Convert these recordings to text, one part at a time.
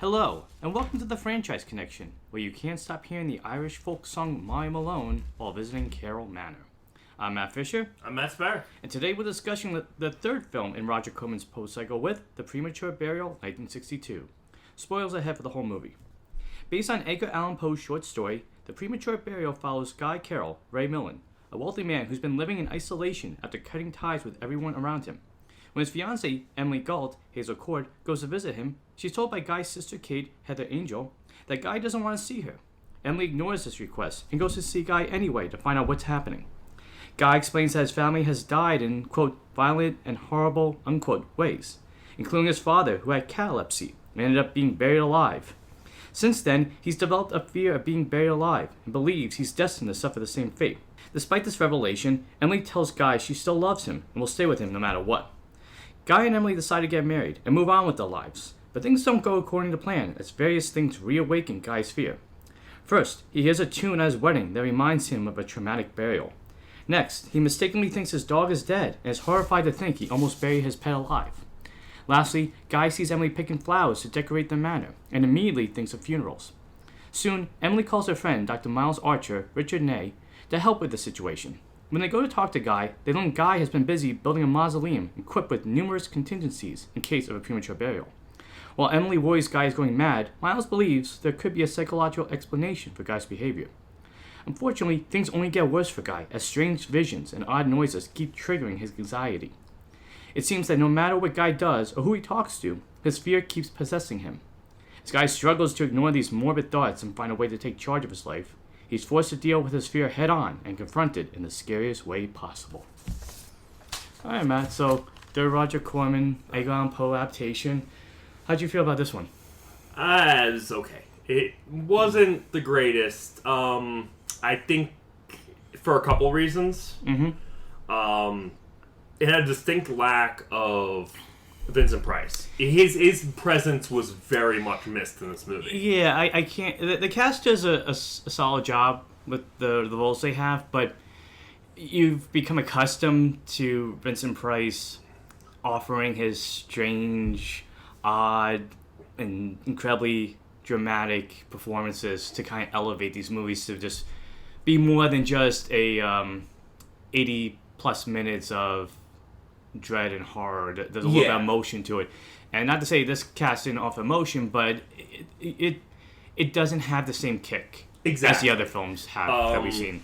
Hello, and welcome to the Franchise Connection, where you can't stop hearing the Irish folk song "My Malone" while visiting Carroll Manor. I'm Matt Fisher. I'm Matt Sparrow. And today we're discussing the third film in Roger Corman's Poe cycle with The Premature Burial, 1962. Spoilers ahead for the whole movie. Based on Edgar Allan Poe's short story, The Premature Burial follows Guy Carrell, Ray Milland, a wealthy man who's been living in isolation after cutting ties with everyone around him. When his fiancé, Emily Gault, Hazel Cord, goes to visit him, she's told by Guy's sister Kate, Heather Angel, that Guy doesn't want to see her. Emily ignores this request and goes to see Guy anyway to find out what's happening. Guy explains that his family has died in, quote, violent and horrible, unquote, ways, including his father, who had catalepsy and ended up being buried alive. Since then, he's developed a fear of being buried alive and believes he's destined to suffer the same fate. Despite this revelation, Emily tells Guy she still loves him and will stay with him no matter what. Guy and Emily decide to get married and move on with their lives, but things don't go according to plan as various things reawaken Guy's fear. First, he hears a tune at his wedding that reminds him of a traumatic burial. Next, he mistakenly thinks his dog is dead and is horrified to think he almost buried his pet alive. Lastly, Guy sees Emily picking flowers to decorate the manor and immediately thinks of funerals. Soon, Emily calls her friend, Dr. Miles Archer, Richard Ney, to help with the situation. When they go to talk to Guy, they learn Guy has been busy building a mausoleum equipped with numerous contingencies in case of a premature burial. While Emily worries Guy is going mad, Miles believes there could be a psychological explanation for Guy's behavior. Unfortunately, things only get worse for Guy as strange visions and odd noises keep triggering his anxiety. It seems that no matter what Guy does or who he talks to, his fear keeps possessing him. As Guy struggles to ignore these morbid thoughts and find a way to take charge of his life, he's forced to deal with his fear head-on and confront it in the scariest way possible. Alright, Matt, so third Roger Corman, Edgar Allan Poe adaptation. How'd you feel about this one? It was okay. It wasn't the greatest. I think for a couple reasons. Mm-hmm. It had a distinct lack of Vincent Price. His presence was very much missed in this movie. Yeah, I can't... The cast does a solid job with the roles they have, but you've become accustomed to Vincent Price offering his strange, odd, and incredibly dramatic performances to kind of elevate these movies to just be more than just a 80-plus minutes of dread and horror. There's a little bit of emotion to it, and not to say this cast didn't offer emotion, but it doesn't have the same kick as the other films have that we've seen.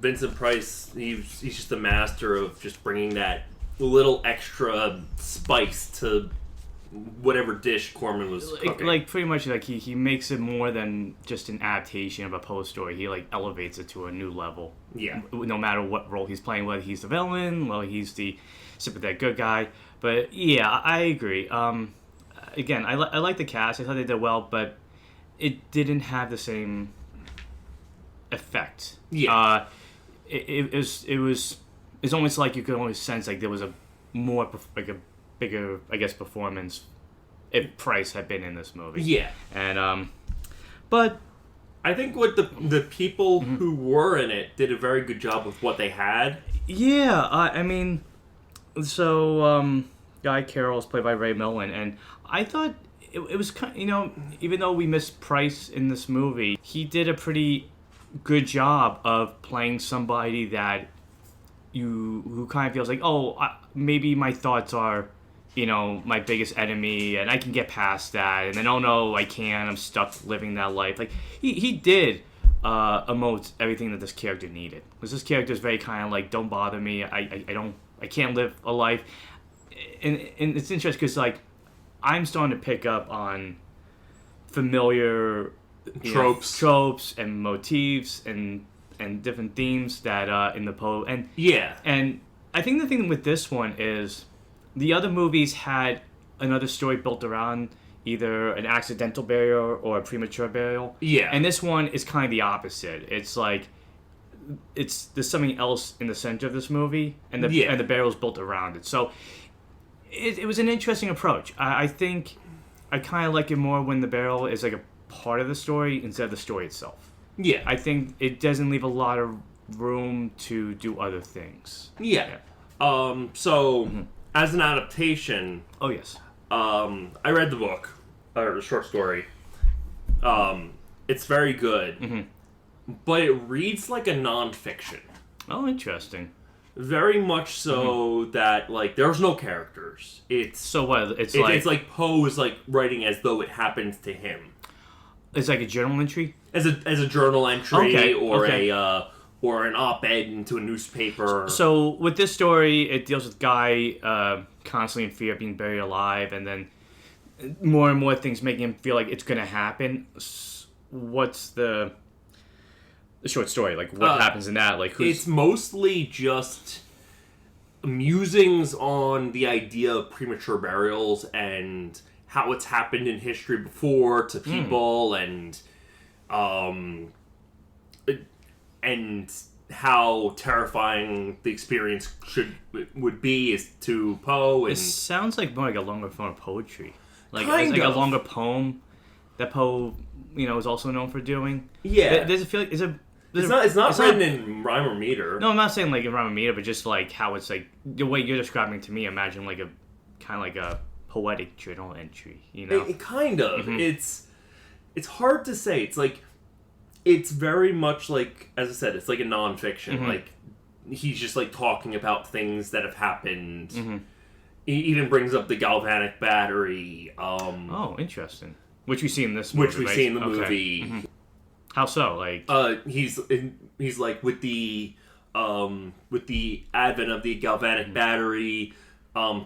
Vincent Price, he's just a master of just bringing that little extra spice to whatever dish Corman was cooking. Like pretty much, like he makes it more than just an adaptation of a Poe story. He like elevates it to a new level. Yeah. No matter what role he's playing, whether he's the villain, whether he's the sympathetic good guy. But yeah, I agree. Again, I like the cast. I thought they did well, but it didn't have the same effect. Yeah. It's almost like you could always sense like there was a more like a bigger, I guess, performance if Price had been in this movie. Yeah. And but I think what the people who were in it did a very good job with what they had. Yeah, I mean, so Guy Carrell is played by Ray Milland, and I thought it was kind of, even though we missed Price in this movie, he did a pretty good job of playing somebody that who kind of feels like, maybe my thoughts are, my biggest enemy, and I can get past that, and then, oh no, I can't, I'm stuck living that life. Like, he did emote everything that this character needed. Because this character is very kind of like, don't bother me, I can't live a life. And it's interesting because, like, I'm starting to pick up on familiar tropes and motifs and different themes that in the Poe. And I think the thing with this one is the other movies had another story built around either an accidental burial or a premature burial. Yeah. And this one is kind of the opposite. It's like there's something else in the center of this movie, and the burial is built around it. So it was an interesting approach. I think I kind of like it more when the burial is like a part of the story instead of the story itself. Yeah. I think it doesn't leave a lot of room to do other things. Yeah. So, as an adaptation... Oh, yes. I read the book. or short story. It's very good, but it reads like a nonfiction. Oh, interesting. Very much so that like there's no characters. It's so what? It's like Poe is like writing as though it happens to him. It's like a journal entry, as a journal entry, or an op-ed into a newspaper. So with this story, it deals with Guy constantly in fear of being buried alive, and then more and more things making him feel like it's going to happen. What's the short story? Like, what happens in that? Like, it's mostly just musings on the idea of premature burials and how it's happened in history before to people, and how terrifying the experience would be is to Poe. And it sounds like more like a longer form of poetry, like kind it's like of a longer poem that Poe, is also known for doing. Yeah, does it feel like it's not written in rhyme or meter? No, I'm not saying like in rhyme or meter, but just like how it's like the way you're describing it to me. Imagine like a kind of like a poetic journal entry. It kind of. It's hard to say. It's like. It's very much like, as I said, it's like a nonfiction. Like, he's just, like, talking about things that have happened. He even brings up the galvanic battery. Oh, interesting. Which we see in this movie, Which we see in the movie. How so? Like... He's like, with the advent of the galvanic battery,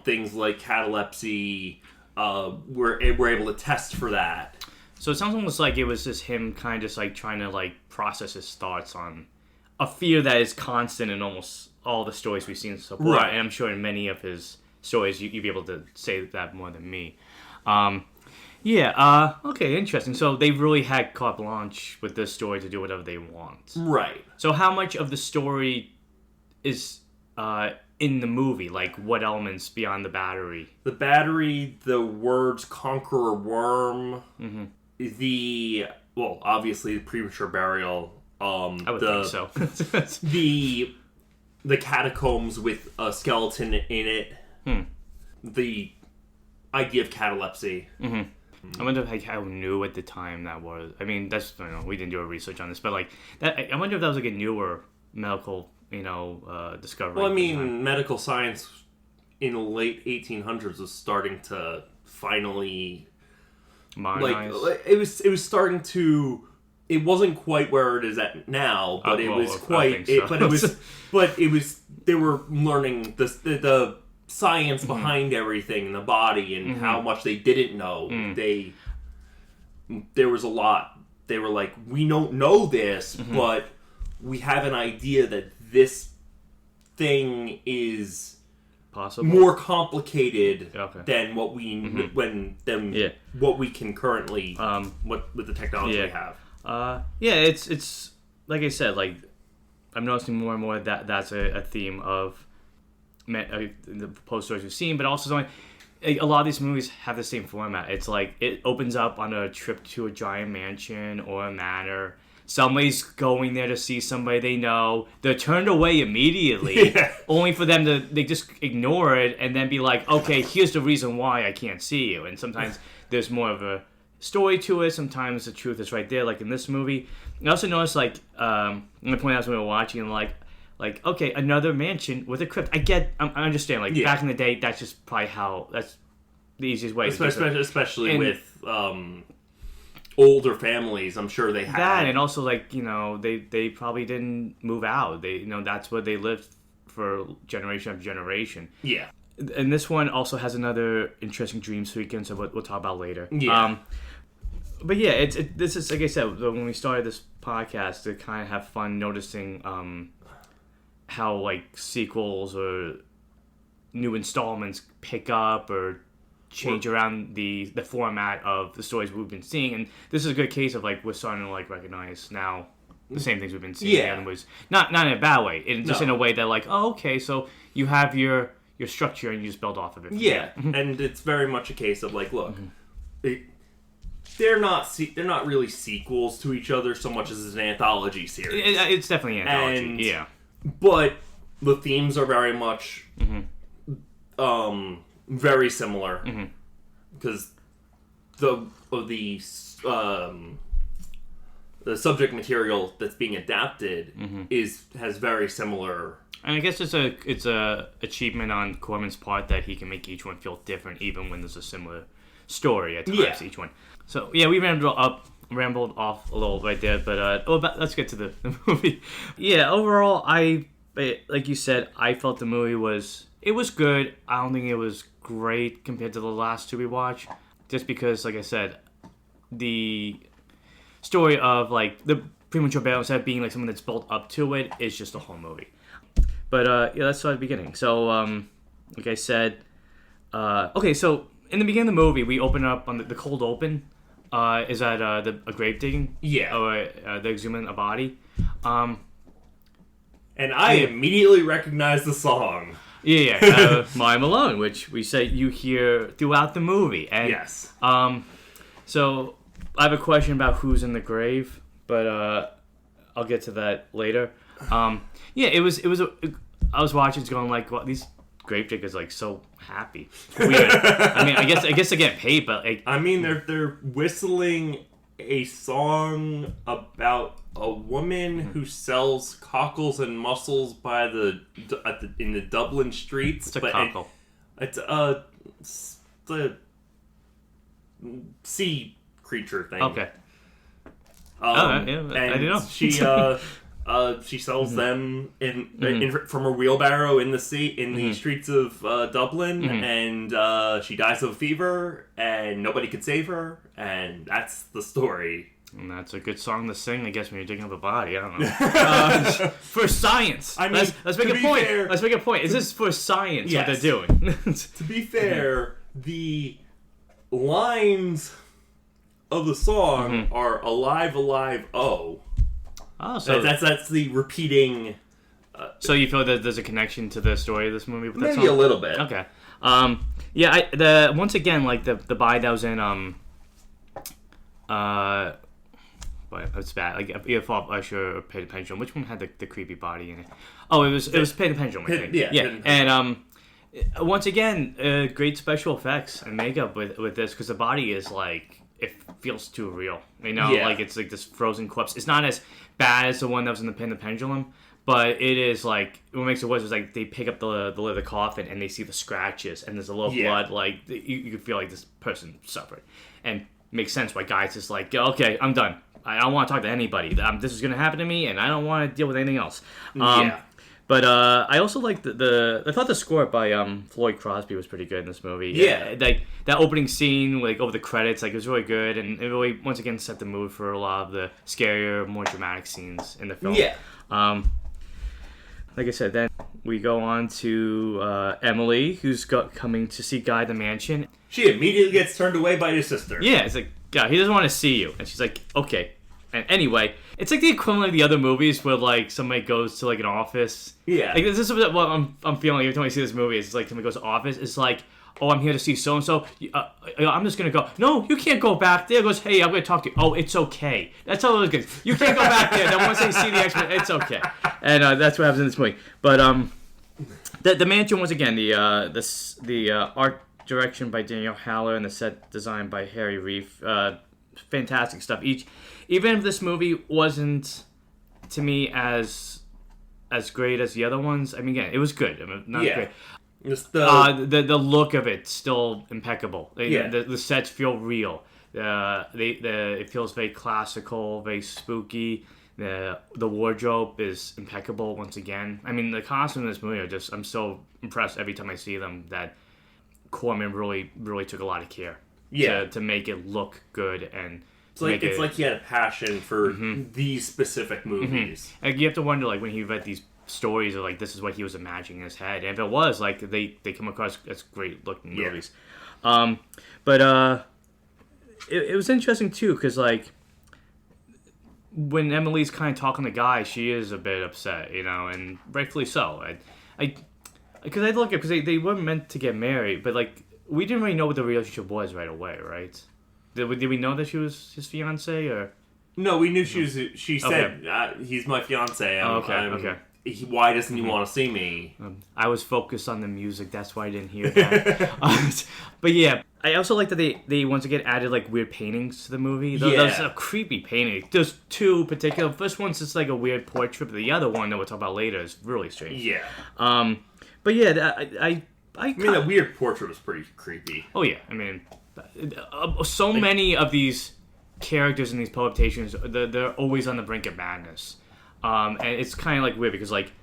things like catalepsy, we're able to test for that. So it sounds almost like it was just him kind of just like trying to like process his thoughts on a fear that is constant in almost all the stories we've seen so far. Right. And I'm sure in many of his stories you'd be able to say that more than me. Okay, interesting. So they really had carte blanche with this story to do whatever they want. Right. So how much of the story is in the movie? Like what elements beyond the battery? The battery, the words conqueror worm, obviously the premature burial. I would think so. the catacombs with a skeleton in it. The idea of catalepsy. I wonder how new at the time that was. I mean, we didn't do a research on this, but like that, I wonder if that was like a newer medical, discovery. Well, I mean, medical science in the late 1800s was starting to finally modernize. Like it was starting to. It wasn't quite where it is at now, but it was quite. But it was. They were learning the science behind everything in the body and how much they didn't know. There was a lot. They were like, we don't know this, but we have an idea that this thing is possible, more complicated than what we what we can currently with the technology we have. It's like I said, like I'm noticing more and more that that's a theme of the Poe stories we've seen, but also a lot of these movies have the same format. It's like it opens up on a trip to a giant mansion or a manor. Somebody's going there to see somebody they know. They're turned away immediately, only for them they just ignore it and then be like, okay, here's the reason why I can't see you. And sometimes there's more of a story to it. Sometimes the truth is right there, like in this movie. I also noticed, like, I'm going to point out when we were watching, and like, okay, another mansion with a crypt. I understand. Like, back in the day, that's just probably that's the easiest way. Especially with older families, I'm sure they had that, and also like they probably didn't move out. They that's where they lived for generation after generation. Yeah, and this one also has another interesting dream sequence, we'll talk about later. Yeah, but yeah, this is like I said when we started this podcast to kind of have fun noticing how like sequels or new installments pick up or change around the format of the stories we've been seeing, and this is a good case of like we're starting to like recognize now the same things we've been seeing. Yeah, and was not in a bad way, just in a way that like, oh, okay, so you have your structure and you just build off of it. Yeah, and it's very much a case of like, look, they're not really sequels to each other so much as it's an anthology series. It's definitely an anthology. But the themes are very much very similar because the subject material that's being adapted has very similar. And I guess it's a achievement on Corman's part that he can make each one feel different, even when there's a similar story at times to each one. So yeah, we rambled off a little right there, but let's get to the movie. Yeah, overall, like you said, I felt the movie was good. I don't think it was great compared to the last two we watched, just because, like I said, the story of like the Premature Burial, instead of being like something that's built up to it, is just a whole movie. But yeah, let's start at the beginning. So, like I said, okay, so in the beginning of the movie, we open up on the cold open. Is that a grave digging? Yeah. Or the exhuming a body. And I immediately recognize the song. Yeah. I'm Alone, which we say you hear throughout the movie. And, yes. So I have a question about who's in the grave, but I'll get to that later. Yeah, it was. I was watching, it's going like, well, these grave diggers like so happy. Weird. I mean, I guess they get paid, but like, I mean, they're whistling a song about a woman who sells cockles and mussels in the Dublin streets. It's a cockle. It's the sea creature thing. Okay. I didn't know. She sells them from a wheelbarrow in the streets of Dublin, and she dies of a fever, and nobody could save her, and that's the story. And that's a good song to sing, I guess, when you're digging up a body. I don't know. For science. I mean, let's make a point. Let's make a point. Is this for science what they're doing? To be fair, the lines of the song are "Alive, Alive, Oh." Oh, so that's the repeating. So you feel that there's a connection to the story of this movie with that maybe song? A little bit. Okay. Once again, like the body that was in but it's bad. Like either Fall Usher or Pay the Pendulum. Which one had the creepy body in it? Oh, it was Pay the Pendulum. I think. Yeah. And once again, great special effects and makeup with this, because the body is like, it feels too real. You know, like it's like this frozen corpse. It's not as bad as the one that was in the Pendulum, but it is like, what makes it worse is like they pick up the lid of the coffin and they see the scratches and there's a little blood. Like you can feel like this person suffered, and makes sense why Guy's just like, okay, I'm done. I don't want to talk to anybody. This is going to happen to me, and I don't want to deal with anything else. But I also like I thought the score by Floyd Crosby was pretty good in this movie. Yeah. Like that opening scene, like over the credits, like it was really good, and it really once again set the mood for a lot of the scarier, more dramatic scenes in the film. Yeah. Like I said, then we go on to Emily, who's coming to see Guy at the mansion. She immediately gets turned away by his sister. Yeah, it's like, God, he doesn't want to see you, and she's like, okay. And anyway, it's like the equivalent of the other movies where like somebody goes to like an office. Yeah. Like this is what I'm feeling every time I see this movie. It's like somebody goes to office. It's like, oh, I'm here to see so and so. I'm just gonna go. No, you can't go back there. It goes, hey, I'm gonna talk to you. Oh, it's okay. That's how it goes. You can't go back there. Then once they see the X-Men, it's okay. And that's what happens in this movie. But the mansion, once again, the art direction by Daniel Haller and the set design by Harry Reef. Fantastic stuff. Even if this movie wasn't, to me, as great as the other ones, I mean, again, it was good. I mean, not great. The look of it still impeccable. The sets feel real. It feels very classical, very spooky. The wardrobe is impeccable once again. I mean, the costumes in this movie are I'm so impressed every time I see them that Corman really took a lot of care to make it look good, and it's like he had a passion for these specific movies. Like you have to wonder, like when he read these stories, of like this is what he was imagining in his head, and if it was, like they come across as great looking movies. But it was interesting too, because like when Emily's kind of talking to Guy, she is a bit upset, you know, and rightfully so. Because I look at, because they weren't meant to get married, but like we didn't really know what the relationship was right away, right? Did we know that she was his fiancé, or? No, we knew she was. She said, "He's my fiancé." Okay. why doesn't he want to see me? I was focused on the music, that's why I didn't hear that. But yeah, I also like that they once again added like weird paintings to the movie. Those are creepy paintings. There's two particular. First one's just like a weird portrait, but the other one that we'll talk about later is really strange. Yeah. But yeah, I mean, that weird portrait was pretty creepy. Oh yeah, I mean, so many of these characters in these Poe adaptations, they're always on the brink of madness. And it's kind of like weird because like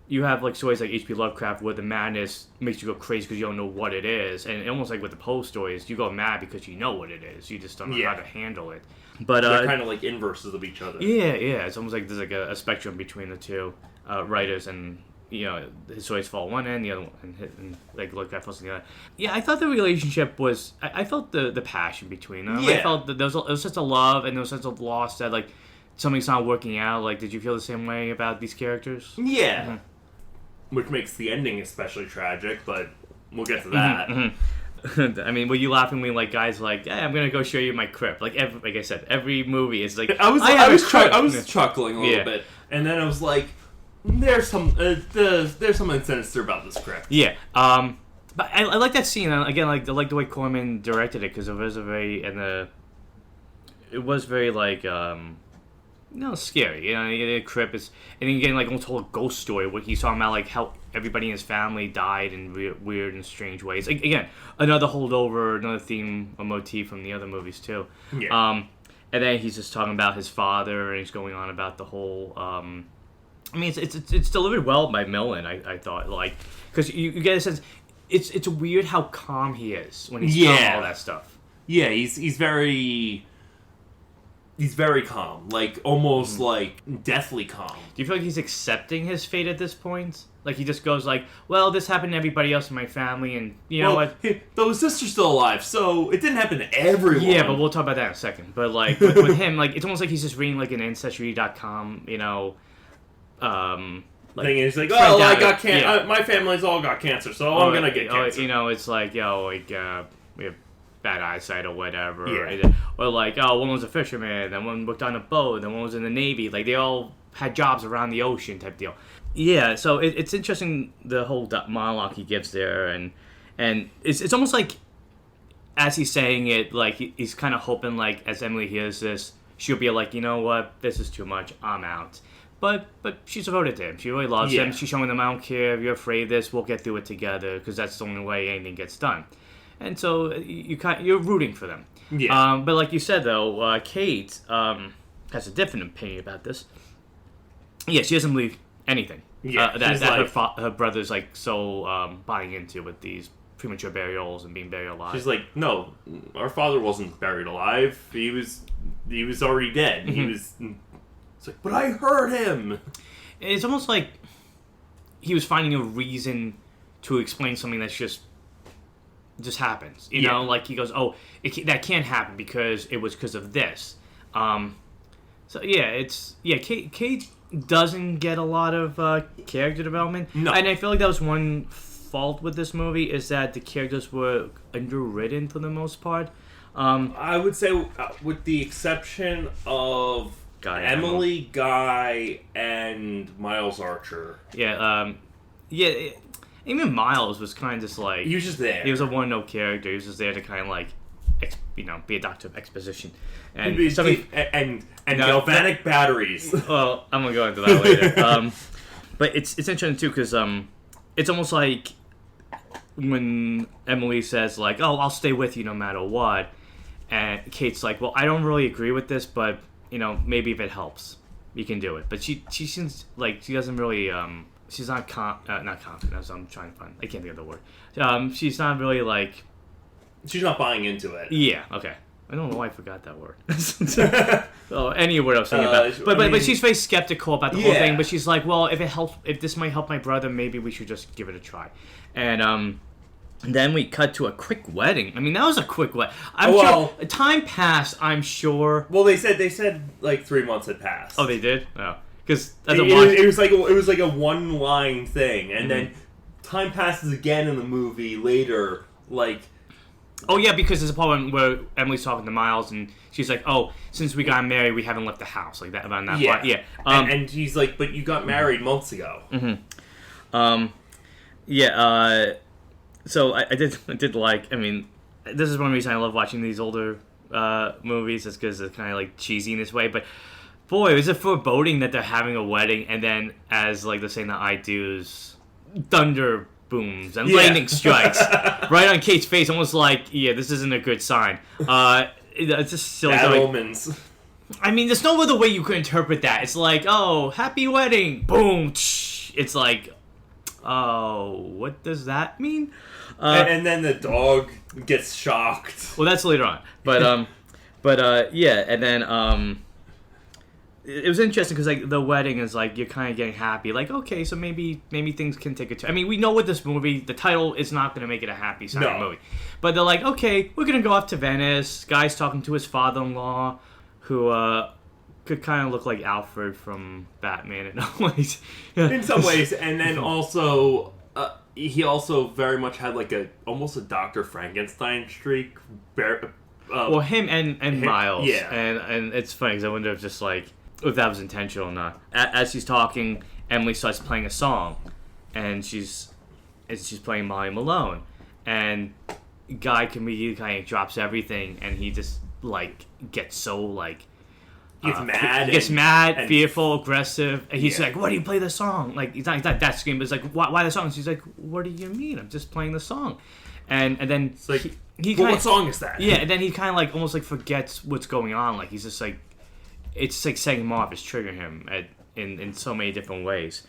you have like stories like H.P. Lovecraft where the madness makes you go crazy because you don't know what it is, and almost like with the Poe stories, you go mad because you know what it is, you just don't know how to handle it. But they're kind of like inverses of each other. Yeah, it's almost like there's like a spectrum between the two writers, and you know his stories fall one end, the other one, and like Lovecraft falls on the other. Yeah, I thought the relationship was. I felt the passion between them. Yeah. I felt that there was such a love and there was such a loss that like. Something's not working out. Like, did you feel the same way about these characters? Yeah. Mm-hmm. Which makes the ending especially tragic, but we'll get to that. Mm-hmm. I mean, were you laughing when like guys like, hey, I'm gonna go show you my crypt? Like I said, every movie is like I was chuckling a little bit, and then I was like, there's something sinister about this crypt. Yeah. But I like that scene again. Like I like the way Corman directed it because it was very like. No, scary. You know, the crypt is, and then getting like almost a whole ghost story where he's talking about like how everybody in his family died in weird and strange ways. Like, again, another holdover, another theme or motif from the other movies too. Yeah. And then he's just talking about his father, and he's going on about the whole. I mean, it's delivered well by Milland. I thought like because you get a sense. It's weird how calm he is when he's telling all that stuff. Yeah, he's very. He's very calm, like almost like deathly calm. Do you feel like he's accepting his fate at this point? Like he just goes like, "Well, this happened to everybody else in my family, and you know what? Though his sister's still alive, so it didn't happen to everyone." Yeah, but we'll talk about that in a second. But like with him, like it's almost like he's just reading like an Ancestry.com, you know, like thing. He's like, "Oh, I got cancer. My family's all got cancer, so I'm gonna get cancer." You know, it's like, we have bad eyesight or whatever. Yeah. Or like, one was a fisherman, then one worked on a boat, then one was in the Navy. Like, they all had jobs around the ocean type deal. Yeah, so it's interesting, the whole monologue he gives there, and it's almost like, as he's saying it, like, he's kind of hoping, like, as Emily hears this, she'll be like, you know what, this is too much, I'm out. But she's devoted to him. She really loves him. She's showing him, I don't care if you're afraid of this, we'll get through it together, because that's the only way anything gets done. And so you're rooting for them. Yeah. But like you said, though, Kate has a different opinion about this. Yeah, she doesn't believe anything. Yeah, that her brother's like so buying into with these premature burials and being buried alive. She's like, no, our father wasn't buried alive. He was already dead. Mm-hmm. It's like, but I heard him. It's almost like he was finding a reason to explain something that's just happens, you know, like he goes, that can't happen because it was because of this. So Kate doesn't get a lot of character development. No. And I feel like that was one fault with this movie, is that the characters were underwritten for the most part. I would say, with the exception of Emily, Guy, and Miles Archer. Even Miles was kind of just like... He was just there. He was a one-note character. He was just there to kind of like, be a doctor of exposition. And galvanic batteries. Well, I'm going to go into that later. But it's interesting, too, because it's almost like when Emily says, like, oh, I'll stay with you no matter what. And Kate's like, well, I don't really agree with this, but, maybe if it helps, you can do it. But she seems like she doesn't really... she's not confident, as I'm trying to find. I can't think of the word. She's not really like... She's not buying into it. Yeah, okay. I don't know why I forgot that word. Any word I was thinking about. But she's very skeptical about the whole thing, but she's like, well, if this might help my brother, maybe we should just give it a try. And then we cut to a quick wedding. I mean, that was a quick wedding. Sure time passed, I'm sure. Well, they said like 3 months had passed. Oh, they did? Oh. Because it was like a one-line thing, and then time passes again in the movie later, like Oh yeah, because there's a part where Emily's talking to Miles, and she's like, "Oh, since we got married, we haven't left the house." Like that about that part. Yeah. And he's like, "But you got married months ago." So I did like. I mean, this is one reason I love watching these older movies, is because it's kind of like cheesy in this way. But boy, is it foreboding that they're having a wedding, and then as like they're saying the I do's, thunder booms and lightning strikes right on Kate's face, almost like, this isn't a good sign. It's just silly. Bad omens. I mean, there's no other way you could interpret that. It's like, oh, happy wedding, boom. It's like, oh, what does that mean? And then the dog gets shocked. Well, that's later on. But and then it was interesting because like the wedding is like you're kind of getting happy, like, okay, so maybe things can take a turn. I mean, we know with this movie, the title is not going to make it a happy movie, but they're like, okay, we're going to go off to Venice. Guy's talking to his father-in-law, who could kind of look like Alfred from Batman in some ways. In some ways, and then also he also very much had like almost a Dr. Frankenstein streak. Well, him and Miles, yeah, and it's funny because I wonder if just like if that was intentional or not. As he's talking, Emily starts playing a song, and she's playing Molly Malone, and Guy immediately kind of drops everything, and he just like gets so like mad. He gets mad, fearful, aggressive. And he's like, "Why do you play the song?" Like he's not that scream, but it's like, "Why the song?" And she's like, "What do you mean? I'm just playing the song." And then it's like, what song is that? Yeah, and then he kind of like almost like forgets what's going on. Like he's just like, it's like setting him off, it's triggering him in so many different ways.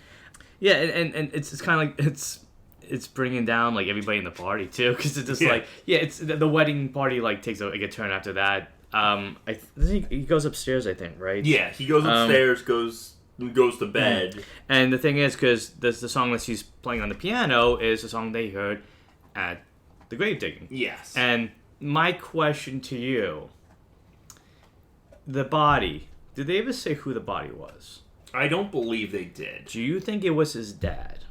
Yeah, and it's kind of like it's bringing down like everybody in the party too, because it's just like it's the wedding party like takes a turn after that. I think he goes upstairs, I think, right? Yeah, he goes upstairs, goes to bed. And the thing is, because the song that she's playing on the piano is a song they heard at the grave digging. Yes. And my question to you, the body, did they ever say who the body was? I don't believe they did. Do you think it was his dad?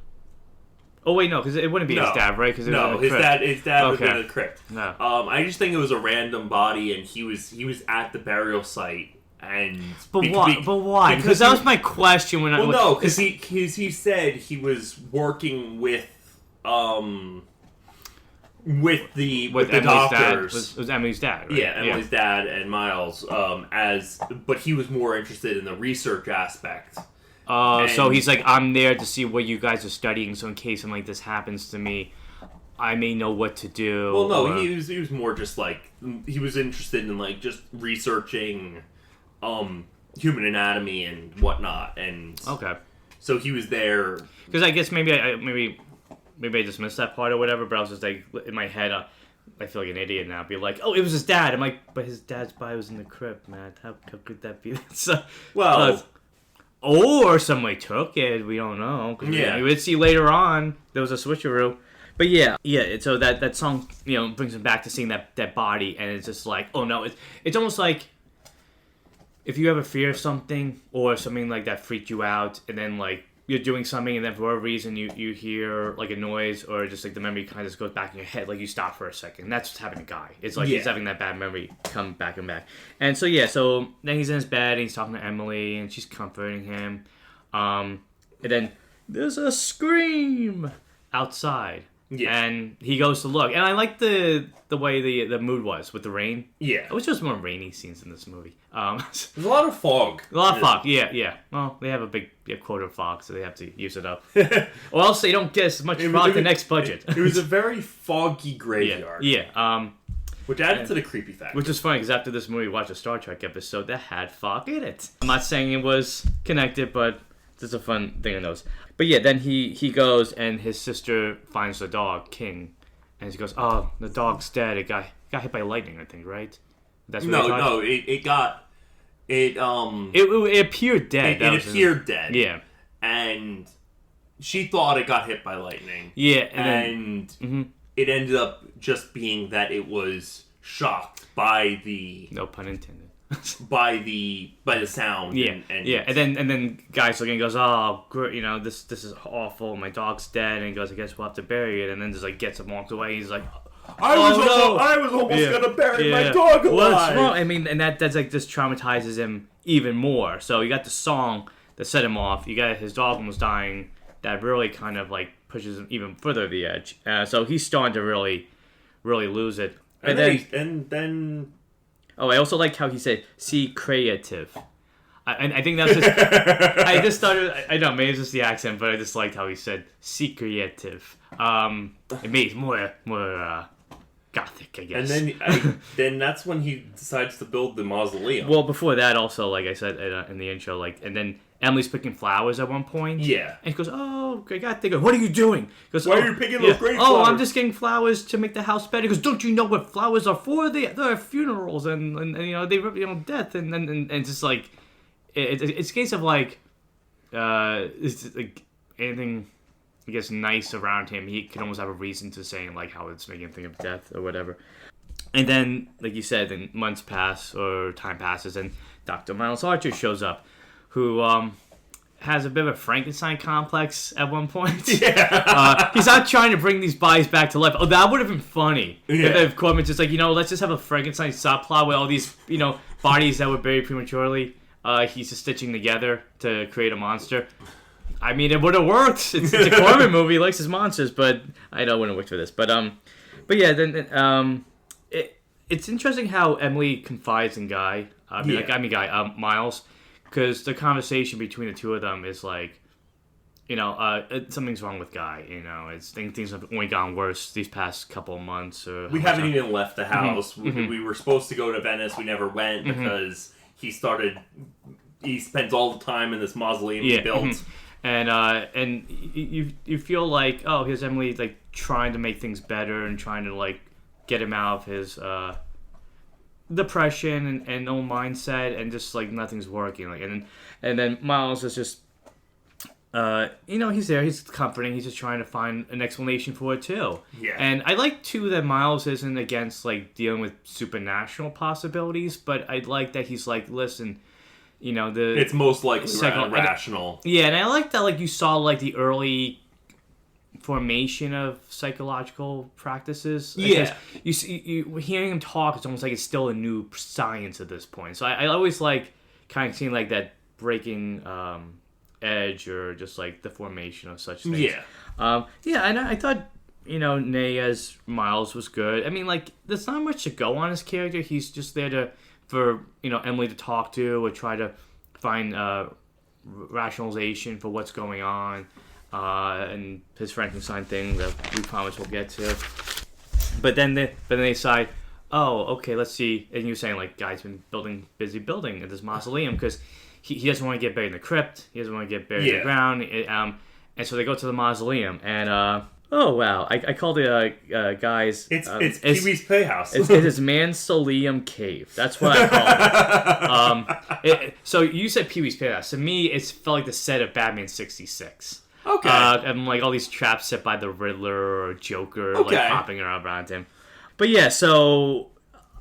Oh wait, no, because it wouldn't be his dad, right? Cause his dad would be in the crypt. No. I just think it was a random body, and he was at the burial site, and but why? Because that was my question when because he said he was working with the doctors. It was Emily's dad, right? Yeah, Emily's dad and Miles. But he was more interested in the research aspect. So he's like, I'm there to see what you guys are studying, so in case something like this happens to me, I may know what to do. Well, no, he was more just like, he was interested in like just researching human anatomy and whatnot, and so he was there. Because I guess maybe I just missed that part or whatever, but I was just like, in my head, I feel like an idiot now. Be like, oh, it was his dad. I'm like, but his dad's body was in the crypt, man. How could that be? So, or somebody took it. We don't know. We would see later on there was a switcheroo. But yeah. So that song, brings him back to seeing that body, and it's just like, oh no, it's almost like if you have a fear of something or something like that freaked you out, and then like you're doing something, and then for whatever reason you hear like a noise, or just like the memory kind of just goes back in your head, like you stop for a second. And that's what's happening to Guy. It's like he's having that bad memory come back and back. And so so then he's in his bed and he's talking to Emily, and she's comforting him. And then there's a scream outside. Yeah. And he goes to look, and I like the way the mood was with the rain. Yeah, which was more rainy scenes in this movie. There's a lot of fog. Yeah. Well, they have a big quota of fog, so they have to use it up, or else they don't get as much fog the next budget. It was a very foggy graveyard. Yeah. Which added to the creepy factor. Which is funny because after this movie, we watched a Star Trek episode that had fog in it. I'm not saying it was connected, but it's a fun thing to notice. But yeah, then he goes and his sister finds the dog, King, and she goes, "Oh, the dog's dead. It got hit by lightning, I think, right?" That's what it appeared dead. It appeared dead. Yeah, and she thought it got hit by lightning. Yeah, and it ended up just being that it was shocked by the no pun intended. by the sound. And then Guy's looking and goes, oh, this is awful. My dog's dead. And he goes, I guess we'll have to bury it. And then just like gets up and walks away. He's like, I was almost gonna bury my dog alive. What's wrong? I mean, and that's like just traumatizes him even more. So you got the song that set him off. You got his dog almost dying. That really kind of like pushes him even further to the edge. So he's starting to really lose it. And then. Oh, I also like how he said, "See creative." I think that's just. I just started. I know, maybe it's just the accent, but I just liked how he said "see creative." It made it more gothic, I guess. And then that's when he decides to build the mausoleum. Well, before that, also, like I said in the intro, and then Emily's picking flowers at one point. Yeah. And he goes, "Oh, I got to think of, what are you doing?" He goes, "Why are you picking those great flowers?" "Oh, I'm just getting flowers to make the house better." He goes, "Don't you know what flowers are for? They're funerals and they death and it's just like it's a case of like it's like anything I guess nice around him, he can almost have a reason to saying like how it's making him think of death or whatever. And then, like you said, then months pass or time passes, and Dr. Miles Archer shows up, who has a bit of a Frankenstein complex at one point. Yeah. He's not trying to bring these bodies back to life. Oh, that would have been funny. Yeah. If Corman just like, let's just have a Frankenstein subplot with all these, bodies that were buried prematurely. He's just stitching together to create a monster. I mean, it would have worked. It's a Corman movie. He likes his monsters, but I know it wouldn't work for this. But yeah, then it's interesting how Emily confides in Guy. Miles, because the conversation between the two of them is like, something's wrong with Guy. Things have only gotten worse these past couple of months. We haven't even left the house. Mm-hmm. We were supposed to go to Venice. We never went because he spends all the time in this mausoleum he built. Mm-hmm. And you feel like, oh, here's Emily like trying to make things better and trying to like get him out of his depression and own mindset, and just like nothing's working. Like and then Miles is just he's there, he's comforting, he's just trying to find an explanation for it too. Yeah. And I like too that Miles isn't against like dealing with supernatural possibilities, but I like that he's like, listen, it's most likely rational. Yeah, and I like that like you saw like the early formation of psychological practices. Yeah. You hearing him talk, it's almost like it's still a new science at this point. So I always like kind of seeing like that breaking edge or just like the formation of such things. Yeah. And I thought, Ney as Miles was good. I mean, like, there's not much to go on his character. He's just there for Emily to talk to or try to find rationalization for what's going on. And his Frankenstein thing that we promise we'll get to. But then they decide, oh, okay, let's see. And you're saying, like, Guy's been busy building at this mausoleum because he doesn't want to get buried in the crypt. He doesn't want to get buried in the ground. And so they go to the mausoleum. And, oh, wow. I called it Guy's... It's Pee-wee's Playhouse. It's his Mausoleum Cave. That's what I called it. So you said Pee-wee's Playhouse. To me, it felt like the set of Batman 66. Okay. And like all these traps set by the Riddler or Joker, like popping around him. But yeah, so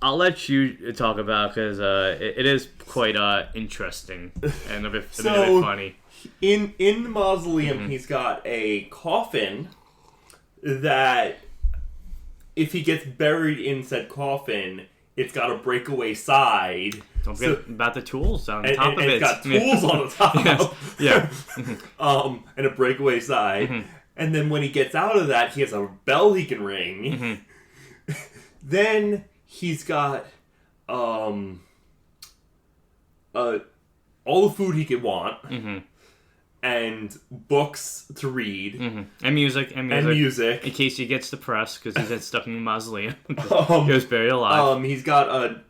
I'll let you talk about because it is quite interesting and a bit funny. In the mausoleum, he's got a coffin that, if he gets buried in said coffin, it's got a breakaway side. Don't forget about the tools on top of it. It's got tools on the top. Yes. Yeah. And a breakaway side. Mm-hmm. And then when he gets out of that, he has a bell he can ring. Mm-hmm. Then he's got all the food he could want. Mm-hmm. And books to read. Mm-hmm. And music. In case he gets depressed because he's stuck in a mausoleum. He was buried alive. He's got a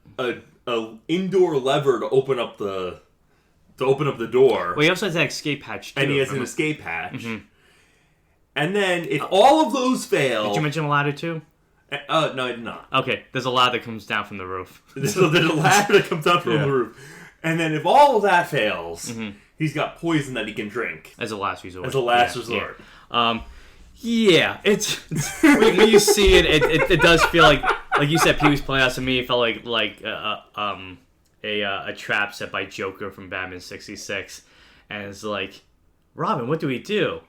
indoor lever to open up the door. Well, he also has an escape hatch too. And he has an escape hatch. Mm-hmm. And then if all of those fail... Did you mention a ladder too? No, I did not. Okay, there's a ladder that comes down from the roof. So there's a ladder that comes down from the roof. And then if all of that fails... Mm-hmm. He's got poison that he can drink. As a last resort. resort. Yeah. It's when you see it, it does feel like you said, Pee-wee's Playhouse to me. It felt like a trap set by Joker from Batman 66, and it's like, Robin, what do we do?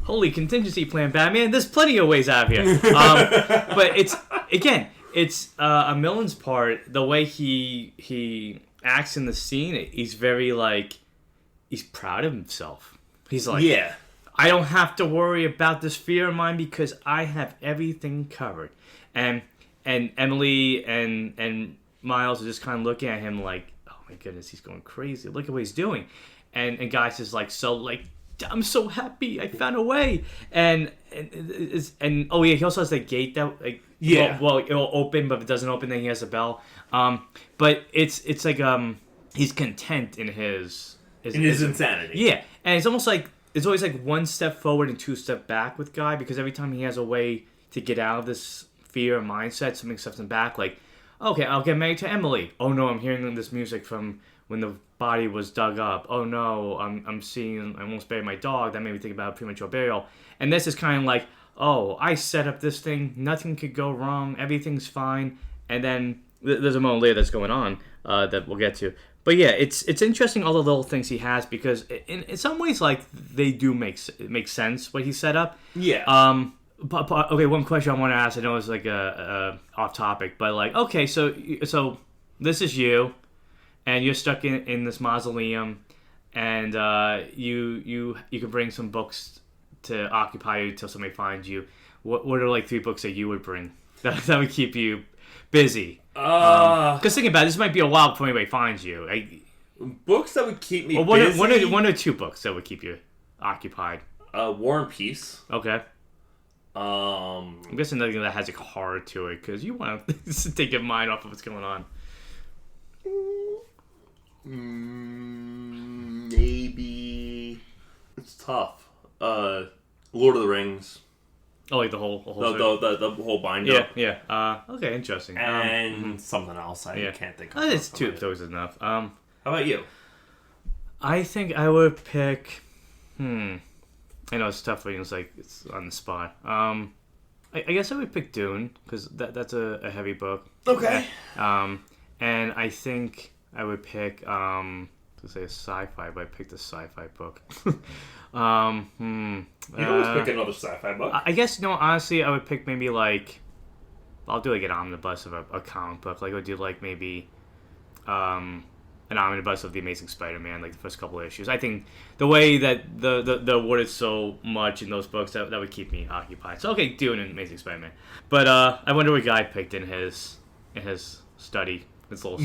Holy contingency plan, Batman! There's plenty of ways out of here. But again, it's Milland's part. The way he acts in the scene, he's very like he's proud of himself. He's like, yeah, I don't have to worry about this fear of mine because I have everything covered. And Emily and Miles are just kind of looking at him like, oh my goodness, he's going crazy. Look at what he's doing. And Guy's just like, so like, I'm so happy I found a way. And oh yeah, he also has the gate that like well it'll open, but if it doesn't open, then he has a bell. But it's like he's content in his insanity. Yeah, and it's almost like it's always like one step forward and two step back with Guy, because every time he has a way to get out of this fear mindset, something steps him back. Like, okay, I'll get married to Emily. Oh no, I'm hearing this music from when the body was dug up. Oh no, I'm seeing I almost buried my dog. That made me think about premature burial. And this is kind of like, oh, I set up this thing. Nothing could go wrong. Everything's fine. And then there's a moment later that's going on that we'll get to. But yeah, it's interesting all the little things he has, because in some ways, like, they do make sense what he set up. Yeah. But, okay, one question I want to ask. I know it's like a off topic, but like, okay, so this is you, and you're stuck in this mausoleum, and you can bring some books to occupy you till somebody finds you. What are like 3 books that you would bring that would keep you busy? Because thinking about it, this might be a while before anybody finds you. Books that would keep me busy? One or 2 books that would keep you occupied. War and Peace. Okay. I'm guessing nothing that has a horror to it, because you want to take your mind off of what's going on. Maybe it's tough. Lord of the Rings. Oh, like the whole the whole binder. Yeah. Okay, interesting. And something else I can't think of. It's 2 those is enough. How about you? I think I would pick. I know it's tough when it's on the spot. I guess I would pick Dune, because that's a heavy book. Okay. And I think I would pick to say a sci-fi, but I picked a sci-fi book. You can always pick another sci-fi book. I guess, honestly, I would pick maybe like, I'll do like an omnibus of a comic book. Like I would do like maybe an omnibus of The Amazing Spider-Man, like the first couple of issues. I think the way that the word is so much in those books, that would keep me occupied. So okay, Dune and Amazing Spider-Man. But I wonder what Guy picked in his study. His little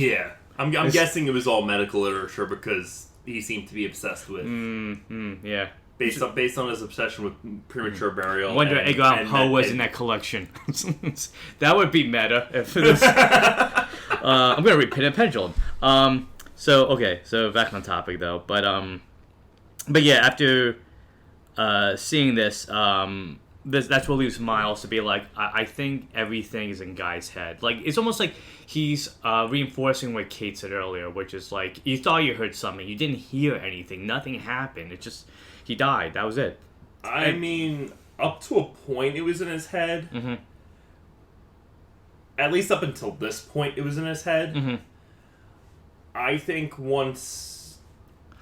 I'm guessing it was all medical literature, because he seemed to be obsessed with. Yeah. Based on his obsession with premature burial. I wonder if Edgar Allan Poe was in that collection. That would be meta. If this, I'm gonna read Pin and Pendulum. So back on topic though. But yeah, after seeing this, that's what leaves Miles to be like, I think everything is in Guy's head. Like, it's almost like he's reinforcing what Kate said earlier, which is like, you thought you heard something, you didn't hear anything, nothing happened. It just, he died. That was it. I mean, up to a point, it was in his head. Mm-hmm. At least up until this point, it was in his head. Mm-hmm. I think once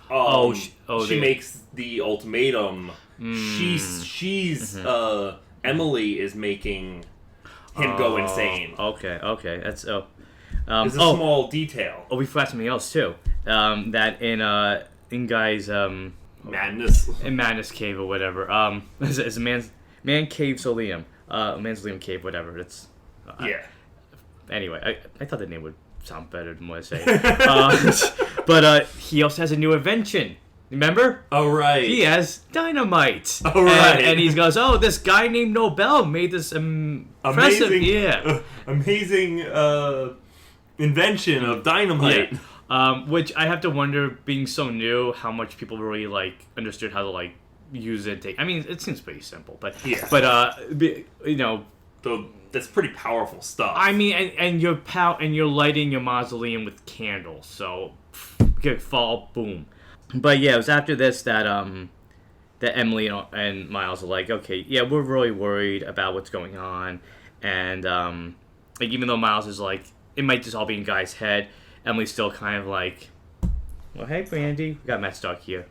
she makes the ultimatum, she's Emily is making him go insane. Okay, that's it's a small detail. Oh, we forgot something else too. That in Guy's madness cave or whatever. It's a man cave Solium. Man's Liam cave, whatever. It's anyway, I thought the name would sound better than what I say. But he also has a new invention. Remember? Oh, right. He has dynamite. Oh, right. And he goes, oh, this guy named Nobel made this impressive... amazing invention of dynamite. Yeah. Which I have to wonder, being so new, how much people really, understood how to, use it. I mean, it seems pretty simple, but... Yeah. But, that's pretty powerful stuff. I mean, and you're lighting your mausoleum with candles, so... Good fall, boom. But yeah, it was after this that Emily and Miles are like, okay, yeah, we're really worried about what's going on, and even though Miles is like, it might just all be in Guy's head, Emily's still kind of like, well, hey, Brandy, we got Matt Stark here,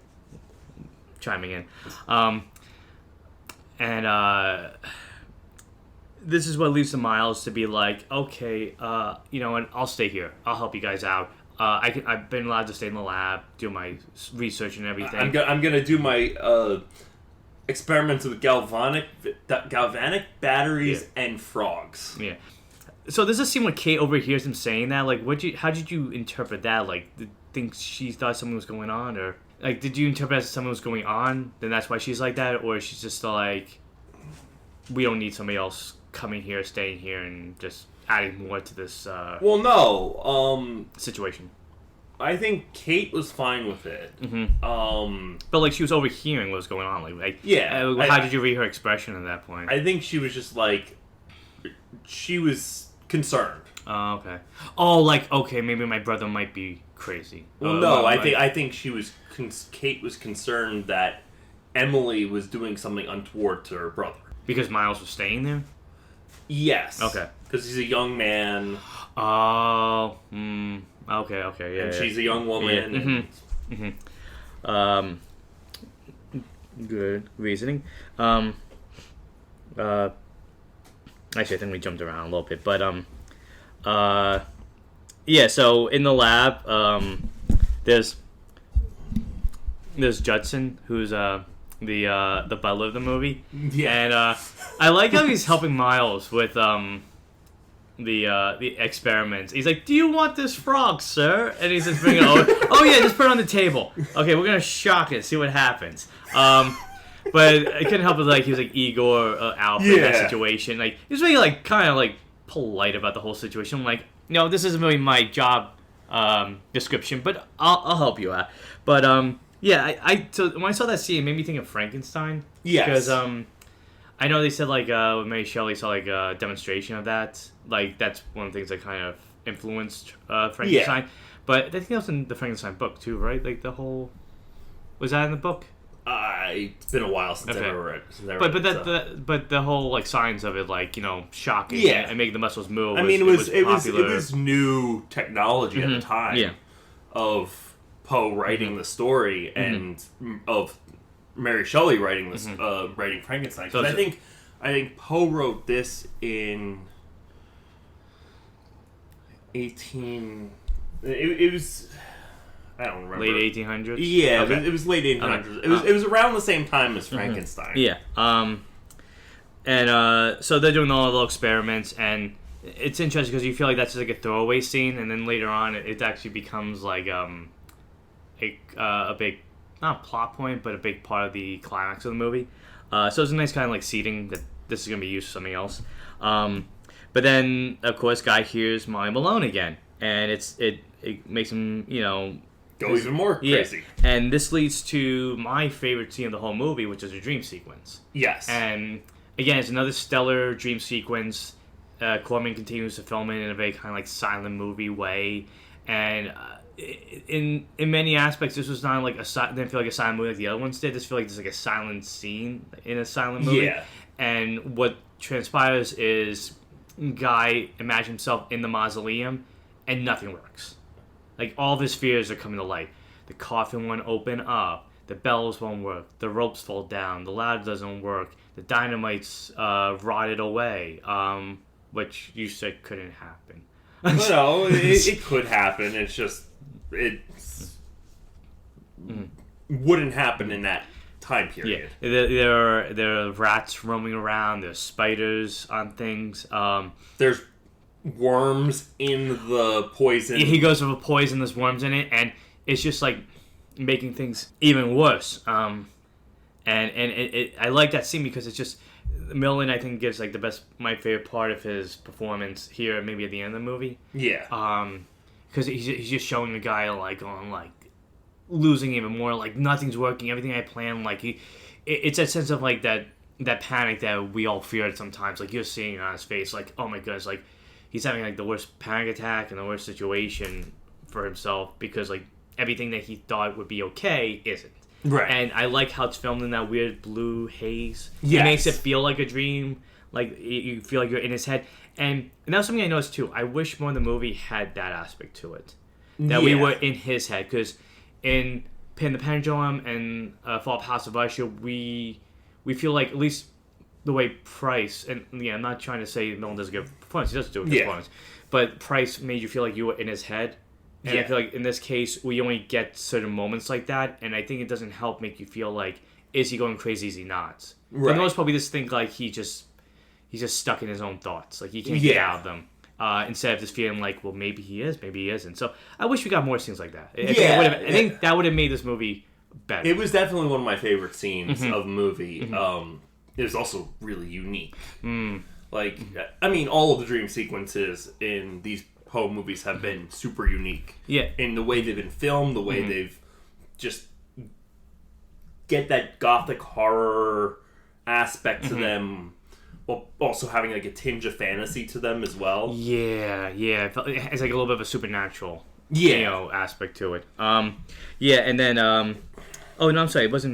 chiming in, and this is what leads to Miles to be like, okay, you know, and I'll stay here. I'll help you guys out. I've been allowed to stay in the lab, do my research and everything. I'm gonna do my experiments with galvanic batteries and frogs. Yeah. So there's a scene where Kate overhears him saying that. Like, how did you interpret that? Like, did think she thought something was going on, or like, did you interpret as something was going on? Then that's why she's like that, or she's just like, we don't need somebody else coming here, staying here, and just adding more to this. Well, no. Situation. I think Kate was fine with it. But like, she was overhearing what was going on. Like yeah. How did you read her expression at that point? I think she was just like, she was concerned. Oh, okay. Oh, like, okay, maybe my brother might be crazy. Well, no, I think she was. Kate was concerned that Emily was doing something untoward to her brother because Miles was staying there. Yes. Okay. Because he's a young man. Oh. Okay. Yeah. And she's a young woman. Yeah. Good reasoning. Actually, I think we jumped around a little bit, but yeah. So in the lab, there's Judson, who's the butler of the movie. Yeah. And I like how he's helping Miles with the experiments. He's like, "Do you want this frog, sir?" And he's just bringing it over. "Oh yeah, just put it on the table. Okay, we're gonna shock it, see what happens." But I couldn't help it, like, he was like Igor Alfred in that situation. Like, he was really like kind of like polite about the whole situation. I'm like, no, this isn't really my job description, but I'll help you out. But yeah, so when I saw that scene, it made me think of Frankenstein. Yes. Because I know they said like when Mary Shelley saw like a demonstration of that. Like, that's one of the things that kind of influenced Frankenstein. Yeah. But I think that was in the Frankenstein book too, right? Like, the whole, was that in the book? It's been a while since I ever read. But the whole like signs of it, like, you know, shocking and making the muscles move. I mean, it was new technology at the time of Poe writing the story and of Mary Shelley writing this writing Frankenstein. Because I think Poe wrote this in 18. It was. I don't remember. Late 1800s? Yeah, okay. It was late 1800s. It was around the same time as Frankenstein. Yeah. So they're doing all the little experiments, and it's interesting because you feel like that's just like a throwaway scene, and then later on it actually becomes like a big, not plot point, but a big part of the climax of the movie. So it's a nice kind of like seeding that this is going to be used for something else. But then, of course, Guy hears Molly Malone again, and it makes him, you know, go even more crazy. Yeah. And this leads to my favorite scene of the whole movie, which is a dream sequence. Yes. And again, it's another stellar dream sequence. Corman continues to film it in a very kind of like silent movie way. And in many aspects, this was not like didn't feel like a silent movie like the other ones did. This feel like there's like a silent scene in a silent movie. Yeah. And what transpires is Guy imagines himself in the mausoleum, and nothing works. Like, all of his fears are coming to light. The coffin won't open up. The bells won't work. The ropes fall down. The ladder doesn't work. The dynamite's rotted away, which you said couldn't happen. No, it could happen. It's just wouldn't happen in that time period. Yeah. There are rats roaming around. There's spiders on things. There's worms in the poison. He goes with a poison, there's worms in it, and it's just like making things even worse. I like that scene because it's just, Milland, I think, gives like my favorite part of his performance here, maybe at the end of the movie. Yeah. Because he's just showing the guy like on like losing even more, like nothing's working, everything I planned, like it's that sense of like that panic that we all feared sometimes. Like, you're seeing it on his face, like, oh my goodness, like he's having like the worst panic attack and the worst situation for himself because like everything that he thought would be okay isn't. Right. And I like how it's filmed in that weird blue haze. Yes. It makes it feel like a dream. Like, you feel like you're in his head. And that was something I noticed too. I wish more of the movie had that aspect to it. That we were in his head. Because in Pin the Pendulum and Fall of House of Usher, we feel like, at least the way Price, and I'm not trying to say Milland doesn't give a performance. He doesn't do a good performance. But Price made you feel like you were in his head. And I feel like in this case, we only get certain moments like that. And I think it doesn't help make you feel like, is he going crazy? Is he not? Right. For the most part, we just think like he's just stuck in his own thoughts. Like he can't get out of them. Instead of just feeling like, well, maybe he is, maybe he isn't. So I wish we got more scenes like that. I think that would have made this movie better. It was definitely one of my favorite scenes of the movie. It was also really unique. Like, I mean, all of the dream sequences in these Poe movies have been super unique. Yeah. In the way they've been filmed, the way they've just get that gothic horror aspect to them, while also having like a tinge of fantasy to them as well. Yeah. It's like a little bit of a supernatural, aspect to it. And then, oh no, I'm sorry, it was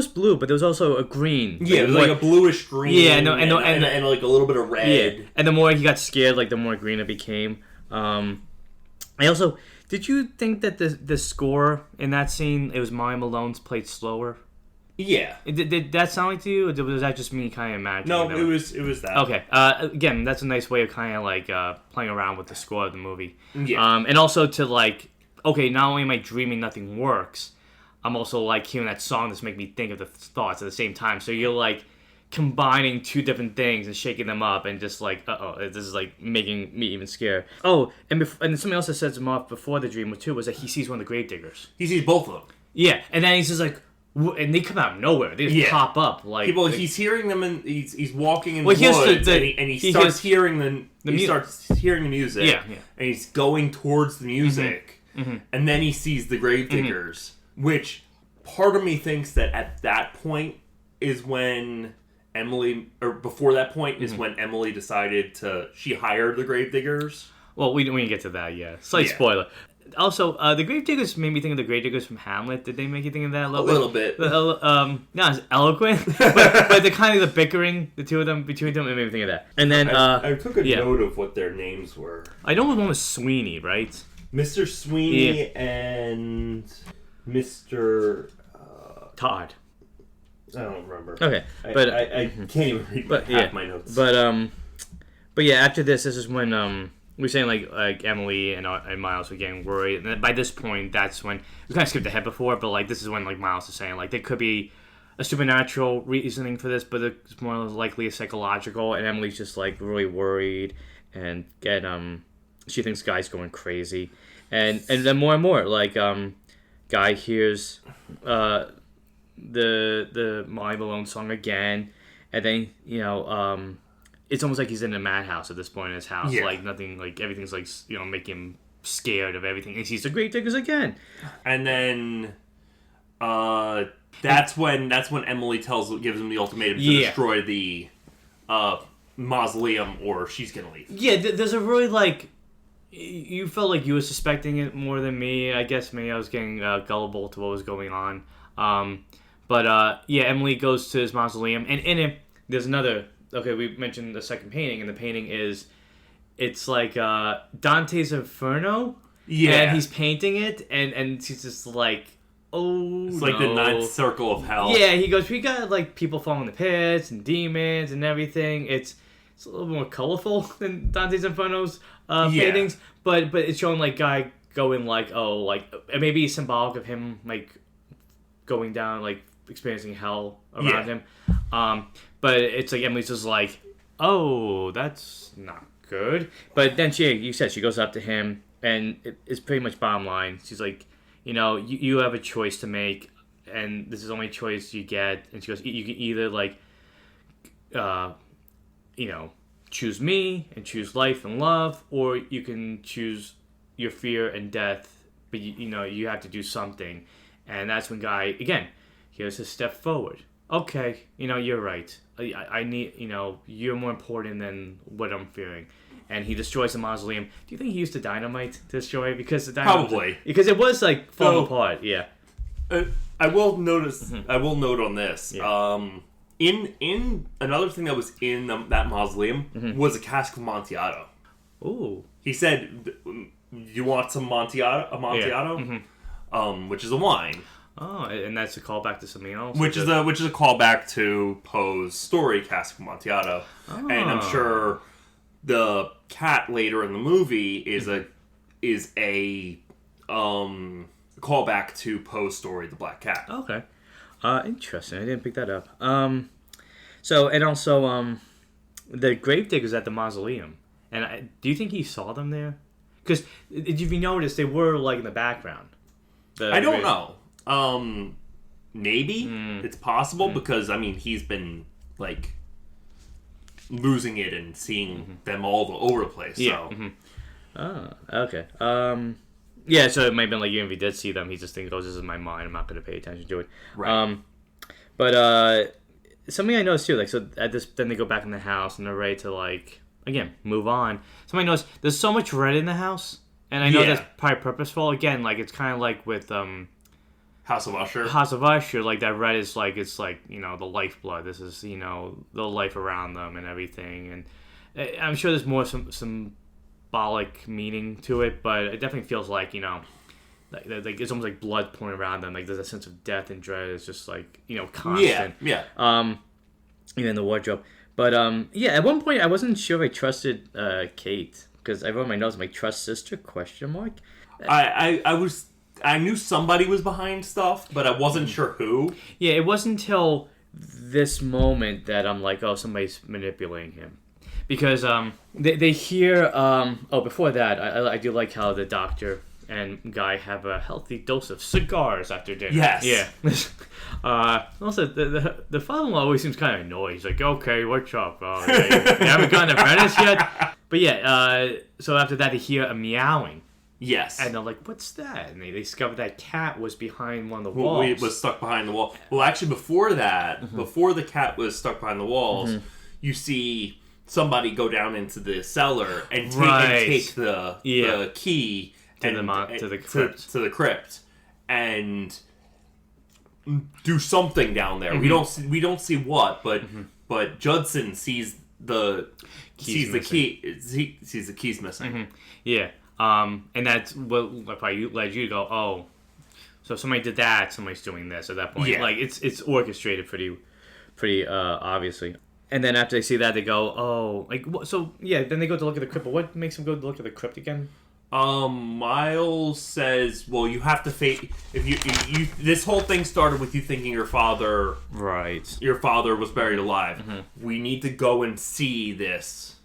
blue, but there was also a green. Yeah, it was like a bluish green. Yeah, and like a little bit of red. Yeah, and the more he got scared, like the more green it became. Did you think that the score in that scene, it was Ray Milland's played slower? Yeah. Did that sound like to you, or was that just me kind of imagining? No, it was that. Okay. Again, that's a nice way of kind of like playing around with the score of the movie. Yeah. And also to like, okay, not only am I dreaming nothing works, I'm also like hearing that song that's making me think of the thoughts at the same time. So you're like combining two different things and shaking them up and just like, this is like making me even scared. Oh, and something else that sets him off before the dream too was that he sees one of the gravediggers. He sees both of them. Yeah, and then he's just like, and they come out of nowhere. They just pop up like. Well, he's hearing them and he's walking in the woods and he starts hearing starts hearing the music. Yeah. And he's going towards the music, and then he sees the gravediggers. Which part of me thinks that at that point is when Emily, or before that point is when Emily decided she hired the gravediggers. Well, we didn't get to that yet. Slight spoiler. Also, the gravediggers made me think of the gravediggers from Hamlet. Did they make you think of that a little bit? Not as eloquent, but the kind of the bickering, the two of them, between them, it made me think of that. And then I took a note of what their names were. I know one was Sweeney, right? Mr. Sweeney and Mr. Todd. I don't remember. Okay, but I can't even read half my notes. But yeah, after this is when we're saying like Emily and Miles were getting worried, and then by this point, that's when we kind of skipped ahead before, but like this is when like Miles is saying like there could be a supernatural reasoning for this, but it's more likely a psychological, and Emily's just like really worried and she thinks Guy's going crazy, and then more and more like Guy hears the Ray Milland song again, and then it's almost like he's in a madhouse at this point in his house. Yeah. Like nothing, like everything's like making him scared of everything. And he sees the gravediggers again. And then that's when Emily gives him the ultimatum to destroy the mausoleum, or she's gonna leave. Yeah, there's a really like. You felt like you were suspecting it more than me. I guess maybe I was getting gullible to what was going on. But Emily goes to his mausoleum, and in it, there's another. Okay, we mentioned the second painting, and the painting it's like Dante's Inferno. Yeah. And he's painting it, and he's just like, oh, it's like the ninth circle of hell. Yeah, he goes, we got like people falling in the pits and demons and everything. It's a little more colorful than Dante's Inferno's paintings, but it's showing like Guy going like, oh, like maybe it's symbolic of him like going down, like experiencing hell around him. But it's like Emily's just like, oh, that's not good. But then she goes up to him, and it's pretty much bottom line. She's like, you have a choice to make, and this is the only choice you get. And she goes, you can either like, choose me and choose life and love, or you can choose your fear and death. But you have to do something, and that's when Guy again, here's his step forward. Okay, you're right. I need, you're more important than what I'm fearing. And he destroys the mausoleum. Do you think he used the dynamite to destroy it? Because the dynamite, probably. Because it was like falling apart. Yeah. I will notice. I will note on this. Yeah. In another thing that was in that mausoleum was a cask of Amontillado. Ooh. He said, "You want some Amontillado? Yeah. Which is a wine." Oh, and that's a callback to something else? Which is a callback to Poe's story, Cask of Amontillado. Oh. And I'm sure the cat later in the movie is a callback to Poe's story, The Black Cat. Okay. Interesting. I didn't pick that up. So, and also, the gravediggers at the mausoleum. And do you think he saw them there? Because, if you notice, they were, like, in the background. I don't know. Maybe. It's possible, because, I mean, he's been, like, losing it and seeing them all over the place. Yeah. So. Oh, okay. Yeah, so it might have been like, even if he did see them, he just thinks, oh, this is my mind, I'm not going to pay attention to it. Right. But something I noticed, too, like, so then they go back in the house, and they're ready to, like, again, move on. Something I noticed, there's so much red in the house, and I know that's probably purposeful. Again, like, it's kind of like with, House of Usher. House of Usher, like, that red is, like, it's like, you know, the lifeblood. This is, you know, the life around them and everything. And I'm sure there's more symbolic meaning to it, but it definitely feels like, you know, like it's almost like blood pouring around them. Like, there's a sense of death and dread. It's just, like, you know, constant. Yeah. Even in the wardrobe. But, yeah, at one point, I wasn't sure if I trusted Kate. Because I wrote my notes, I'm like, trust sister, ? I knew somebody was behind stuff, but I wasn't sure who. Yeah, it wasn't until this moment that I'm like, oh, somebody's manipulating him. Because they hear... before that, I do like how the doctor and Guy have a healthy dose of cigars after dinner. Yes. Yeah. Also, the father-in-law always seems kind of annoyed. He's like, okay, what's up? Oh, you haven't gotten apprentice yet? But yeah, so after that, they hear a meowing. Yes. And they're like, what's that? And they discover that cat was behind one of the walls. It was stuck behind the wall. Well, actually, before that, before the cat was stuck behind the walls, you see somebody go down into the cellar and take the key to the crypt. To the crypt. And do something down there. We don't see what, but Judson sees the keys missing. Yeah. And that's what probably led you to go, oh, so if somebody did that, somebody's doing this at that point. Yeah. Like, it's orchestrated pretty obviously. And then after they see that, they go, oh, like, so, yeah, then they go to look at the crypt. But what makes them go to look at the crypt again? Miles says, well, you have to face... If you this whole thing started with you thinking your father... Right. Your father was buried alive. We need to go and see this.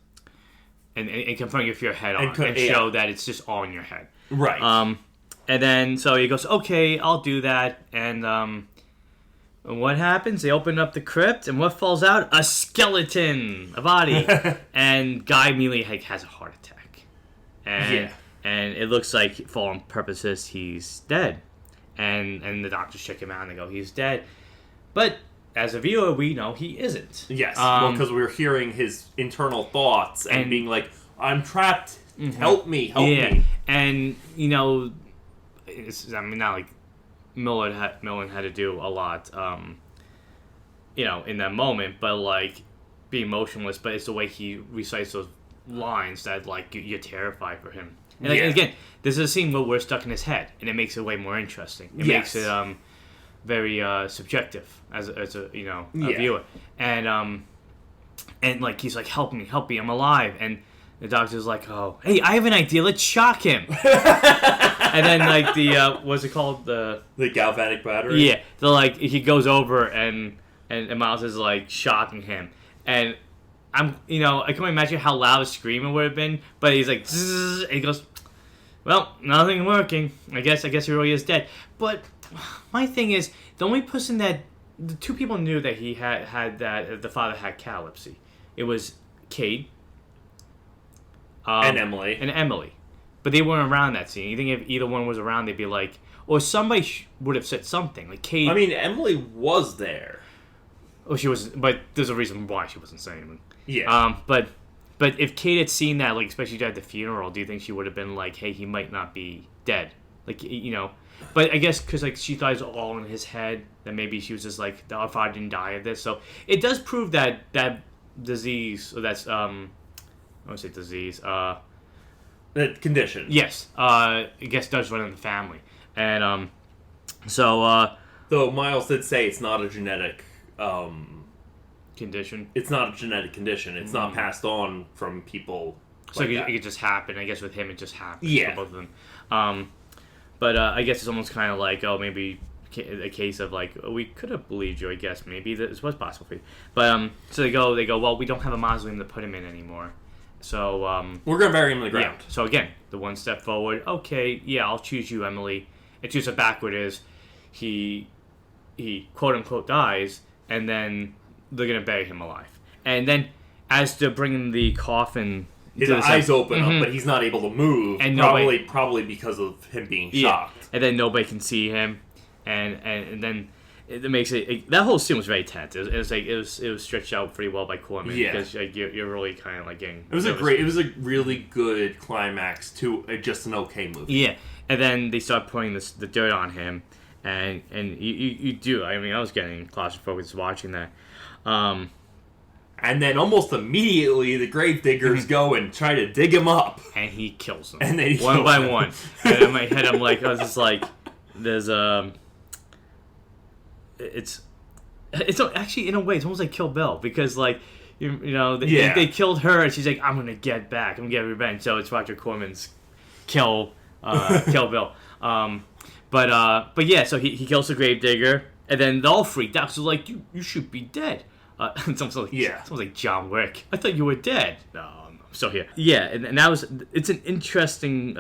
And confront you with your head on. And show that it's just all in your head. Right. And then, so he goes, okay, I'll do that. And what happens? They open up the crypt, and what falls out? A skeleton! A body. And Guy immediately has a heart attack. And it looks like, for all purposes, he's dead. And the doctors check him out, and they go, he's dead. But... as a viewer, we know he isn't. Yes, because we're hearing his internal thoughts and being like, I'm trapped, help me. And, you know, not like Milland had to do a lot, you know, in that moment, but, like, being motionless, but it's the way he recites those lines that, like, you're terrified for him. And, like, again, this is a scene where we're stuck in his head, and it makes it way more interesting. It makes it, very subjective as a you know a viewer, and like he's like help me, I'm alive, and the doctor's like, oh hey, I have an idea, let's shock him. And then like the what's it called, the galvanic battery, they're like, he goes over and Miles is like shocking him, and I can imagine how loud a screaming would have been, but he's like zzz, and he goes, well, nothing working, I guess he really is dead. But my thing is, the only person that the two people knew that he had that the father had catalepsy, it was Kate and Emily, but they weren't around that scene. You think if either one was around, they'd be like, or somebody would have said something like Kate. I mean, Emily was there. Oh, she wasn't, but there's a reason why she wasn't saying anything. Yeah. But if Kate had seen that, like especially at the funeral, do you think she would have been like, hey, he might not be dead, like But I guess because like she thought it was all in his head, that maybe she was just like, our father didn't die of this. So it does prove that disease, or that's I won't say disease, that condition. Yes, I guess does run in the family, and so Though Miles did say it's not a genetic condition. It's not a genetic condition. It's not passed on from people. So it could just happen. I guess with him, it just happened for both of them. But I guess it's almost kind of like, maybe a case of like, we could have believed you. I guess maybe this was possible for you. But so they go. Well, we don't have a mausoleum to put him in anymore. So we're gonna bury him in the ground. Yeah. So again, the one step forward. Okay, yeah, I'll choose you, Emily. And choose a backward is he quote unquote dies, and then they're gonna bury him alive. And then as they're bringing the coffin. His eyes open up, but he's not able to move. And probably because of him being shocked. And then nobody can see him, and then it makes it. That whole scene was very tense. It was stretched out pretty well by Corman because you're really kind of like getting. It was a really good climax to just an okay movie. Yeah, and then they start putting the dirt on him, and you do. I mean, I was getting claustrophobic watching that. And then almost immediately, the gravediggers go and try to dig him up. And he kills them. And then one by one. And in my head, I'm like, I was just like, there's it's actually, in a way, it's almost like Kill Bill. Because, like, they killed her, and she's like, I'm going to get back. I'm going to get revenge. So it's Roger Corman's Kill Bill. But yeah, so he kills the gravedigger. And then they're all freaked out. So, like, you should be dead. Someone's like John Wick. I thought you were dead. No, I'm still here. Yeah, and that was. It's an interesting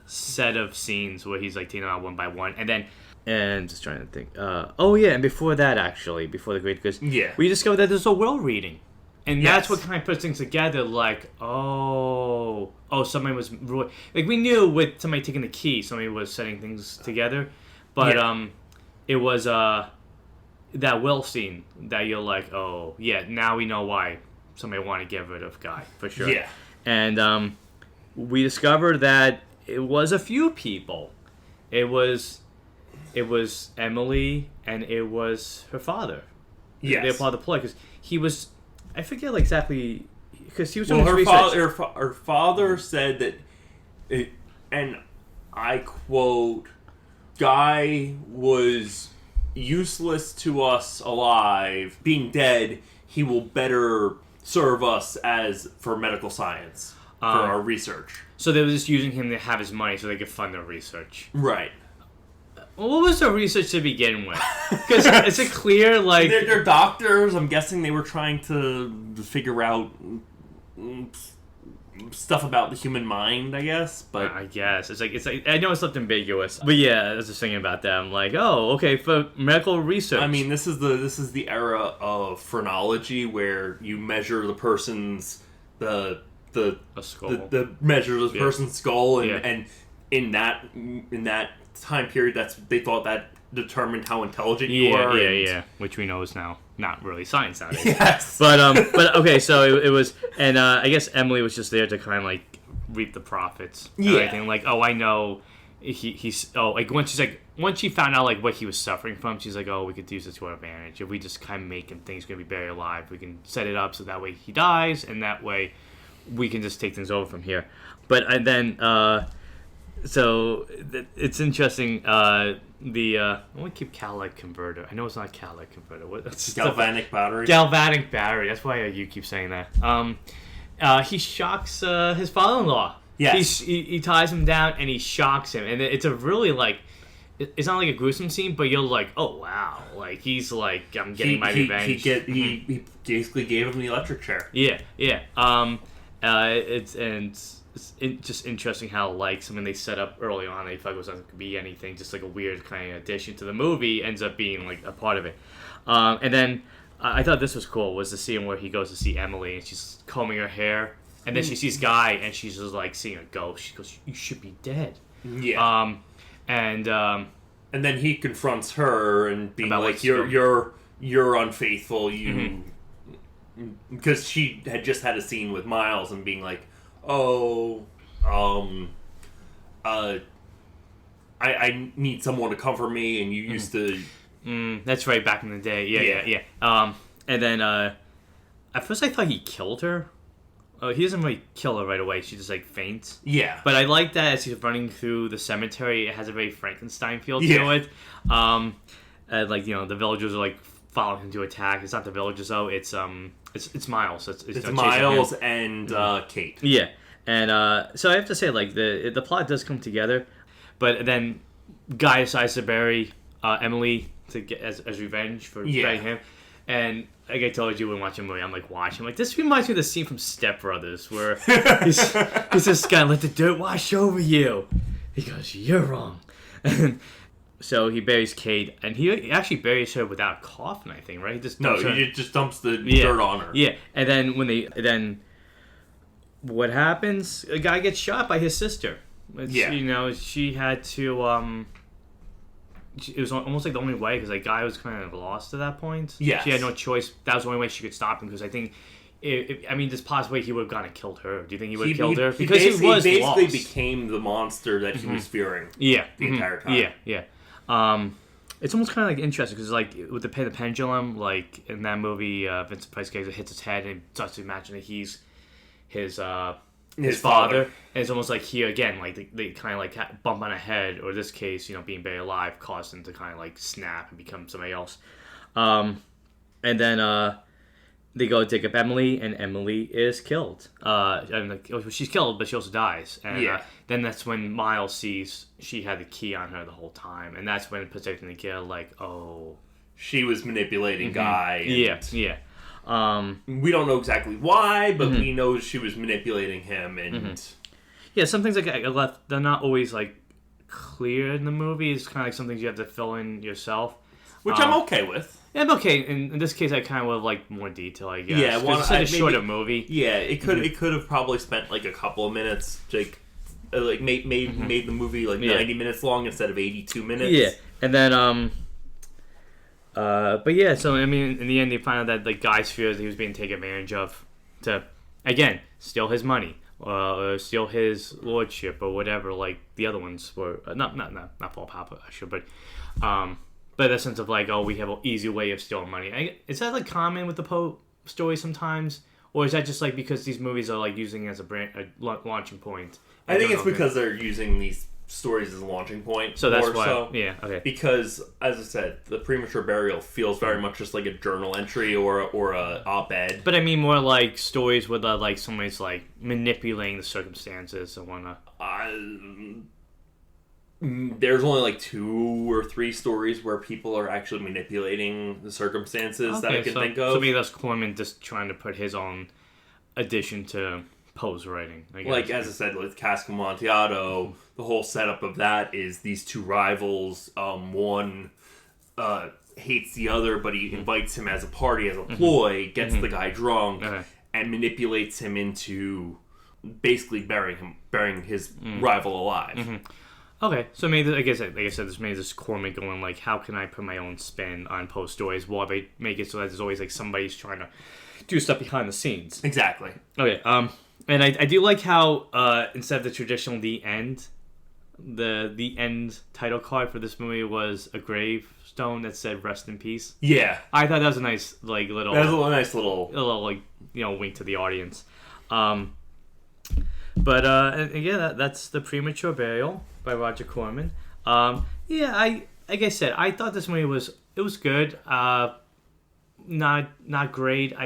set of scenes where he's like taking them out one by one, and just trying to think. And before that, actually, before the great, because we discovered that there's a will reading, and that's what kind of puts things together. Like, somebody was like we knew with somebody taking the key, somebody was setting things together, but it was that will scene that you're like, now we know why somebody wanted to get rid of Guy, for sure. Yeah. And we discovered that it was a few people. It was Emily, and it was her father. Yes. They applied the play, because he was, I forget exactly, because he was doing his research. Her father said that, and I quote, Guy was useless to us alive. Being dead, he will better serve us for medical science, for our research. So they were just using him to have his money so they could fund their research. Right. Well, what was the research to begin with? Because is it clear, like... They're doctors. I'm guessing they were trying to figure out stuff about the human mind, I guess, but I guess it's like I know it's left ambiguous, but yeah, I was just thinking about that. I'm like, okay, for medical research. I mean, this is the era of phrenology where you measure the person's the skull. the measure of the person's skull, and in that time period, they thought that determined how intelligent you are. Yeah, which we know is now not really science nowadays. Yes. But okay, so it was, and I guess Emily was just there to kind of like reap the profits. Yeah. Everything. Like, I know he's like once she found out like what he was suffering from, she's like, we could use this to our advantage. If we just kind of make him think he's gonna be buried alive, we can set it up so that way he dies, and that way we can just take things over from here. But then so it's interesting. I want to keep catalytic converter. I know it's not catalytic converter. What's galvanic battery? Galvanic battery. That's why you keep saying that. He shocks his father-in-law. Yes. He ties him down and he shocks him, and it's a really like. It's not like a gruesome scene, but you're like, oh wow, like he's like, I'm getting my revenge. He basically gave him the electric chair. Yeah. It's just interesting how, like, something they set up early on, they thought it was not going to be anything, just like a weird kind of addition to the movie, ends up being, like, a part of it. And then I thought this was cool, was the scene where he goes to see Emily, and she's combing her hair, and then she sees Guy, and she's just, like, seeing a ghost. She goes, you should be dead. Yeah. And then he confronts her and being like, you're unfaithful, because she had just had a scene with Miles and being like, I need someone to comfort me, and you used to... that's right, back in the day. Yeah. And then, at first I thought he killed her. He doesn't really kill her right away. She just, like, faints. Yeah. But I like that as he's running through the cemetery, it has a very Frankenstein feel to it. and like the villagers are like following him to attack. It's not the villagers though. It's Miles. It's Miles and Kate. Yeah, and so I have to say like the plot does come together, but then Guy decides to bury Emily to get as revenge for burying him, and. Like I told you when watching a movie, I'm like watching. I'm like, this reminds me of the scene from Step Brothers where he's this guy, let the dirt wash over you. He goes, you're wrong. And so he buries Kate, and he actually buries her without a coffin, I think, right? He just dumps the dirt on her. Yeah, and then what happens? A guy gets shot by his sister. She had to it was almost like the only way because like Guy was kind of lost at that point. Yeah, she had no choice. That was the only way she could stop him because I think, this possibly he would have gone and killed her. Do you think he would have killed her? Because he basically lost. Became the monster that he was fearing. Yeah, the entire time. Yeah. It's almost kind of like interesting because like with the pendulum, like in that movie, Vincent Price character hits his head and starts to imagine that he's his father. And it's almost like here again, like they kind of like bump on a head, or in this case, being buried alive caused him to kind of like snap and become somebody else. And then they go dig up Emily, and Emily is killed. She's killed, but she also dies. And then that's when Miles sees she had the key on her the whole time, and that's when it puts everything together. Like, oh, she was manipulating Guy. Yeah. We don't know exactly why, but we know she was manipulating him, and some things like I left, they're not always like clear in the movie. It's kind of like some things you have to fill in yourself, which I'm okay with. Yeah, I'm okay. In this case, I kind of would have liked more detail, I guess. Yeah, it's such a shorter movie. Yeah, it could have probably spent like a couple of minutes, like made the movie like 90 minutes long instead of 82 minutes. Yeah, and then but yeah, so I mean, in the end, they find out that like Guy's fears that he was being taken advantage of to, again, steal his money, or steal his lordship, or whatever. Like the other ones were not Paul Papa, sure, but the sense of like, oh, we have an easy way of stealing money. Is that like common with the Poe story sometimes, or is that just like because these movies are like using it as a launching point? I think it's because they're using these stories as a launching point. So that's why. Yeah. Okay. Because, as I said, the Premature Burial feels very much just like a journal entry or a op-ed. But I mean more like stories with like somebody's like manipulating the circumstances and whatnot. There's only like 2 or 3 stories where people are actually manipulating the circumstances that I can think of. So maybe that's Corman just trying to put his own addition to Poe's writing, I guess. Like, as I said, with Cask Amontillado, the whole setup of that is these 2 rivals. One hates the other, but he invites him as a party, as a ploy, gets the guy drunk, and manipulates him into basically burying his rival alive. Okay, so maybe, like I said, this Corman going like, how can I put my own spin on Poe stories while they make it so that there's always like somebody's trying to do stuff behind the scenes. Exactly. Okay, and I do like how instead of the traditional the end title card for this movie was a gravestone that said "Rest in Peace." Yeah, I thought that was a nice like little. That was a nice little like wink to the audience. But again, that's the Premature Burial by Roger Corman. Like I said, I thought this movie was good. Not great.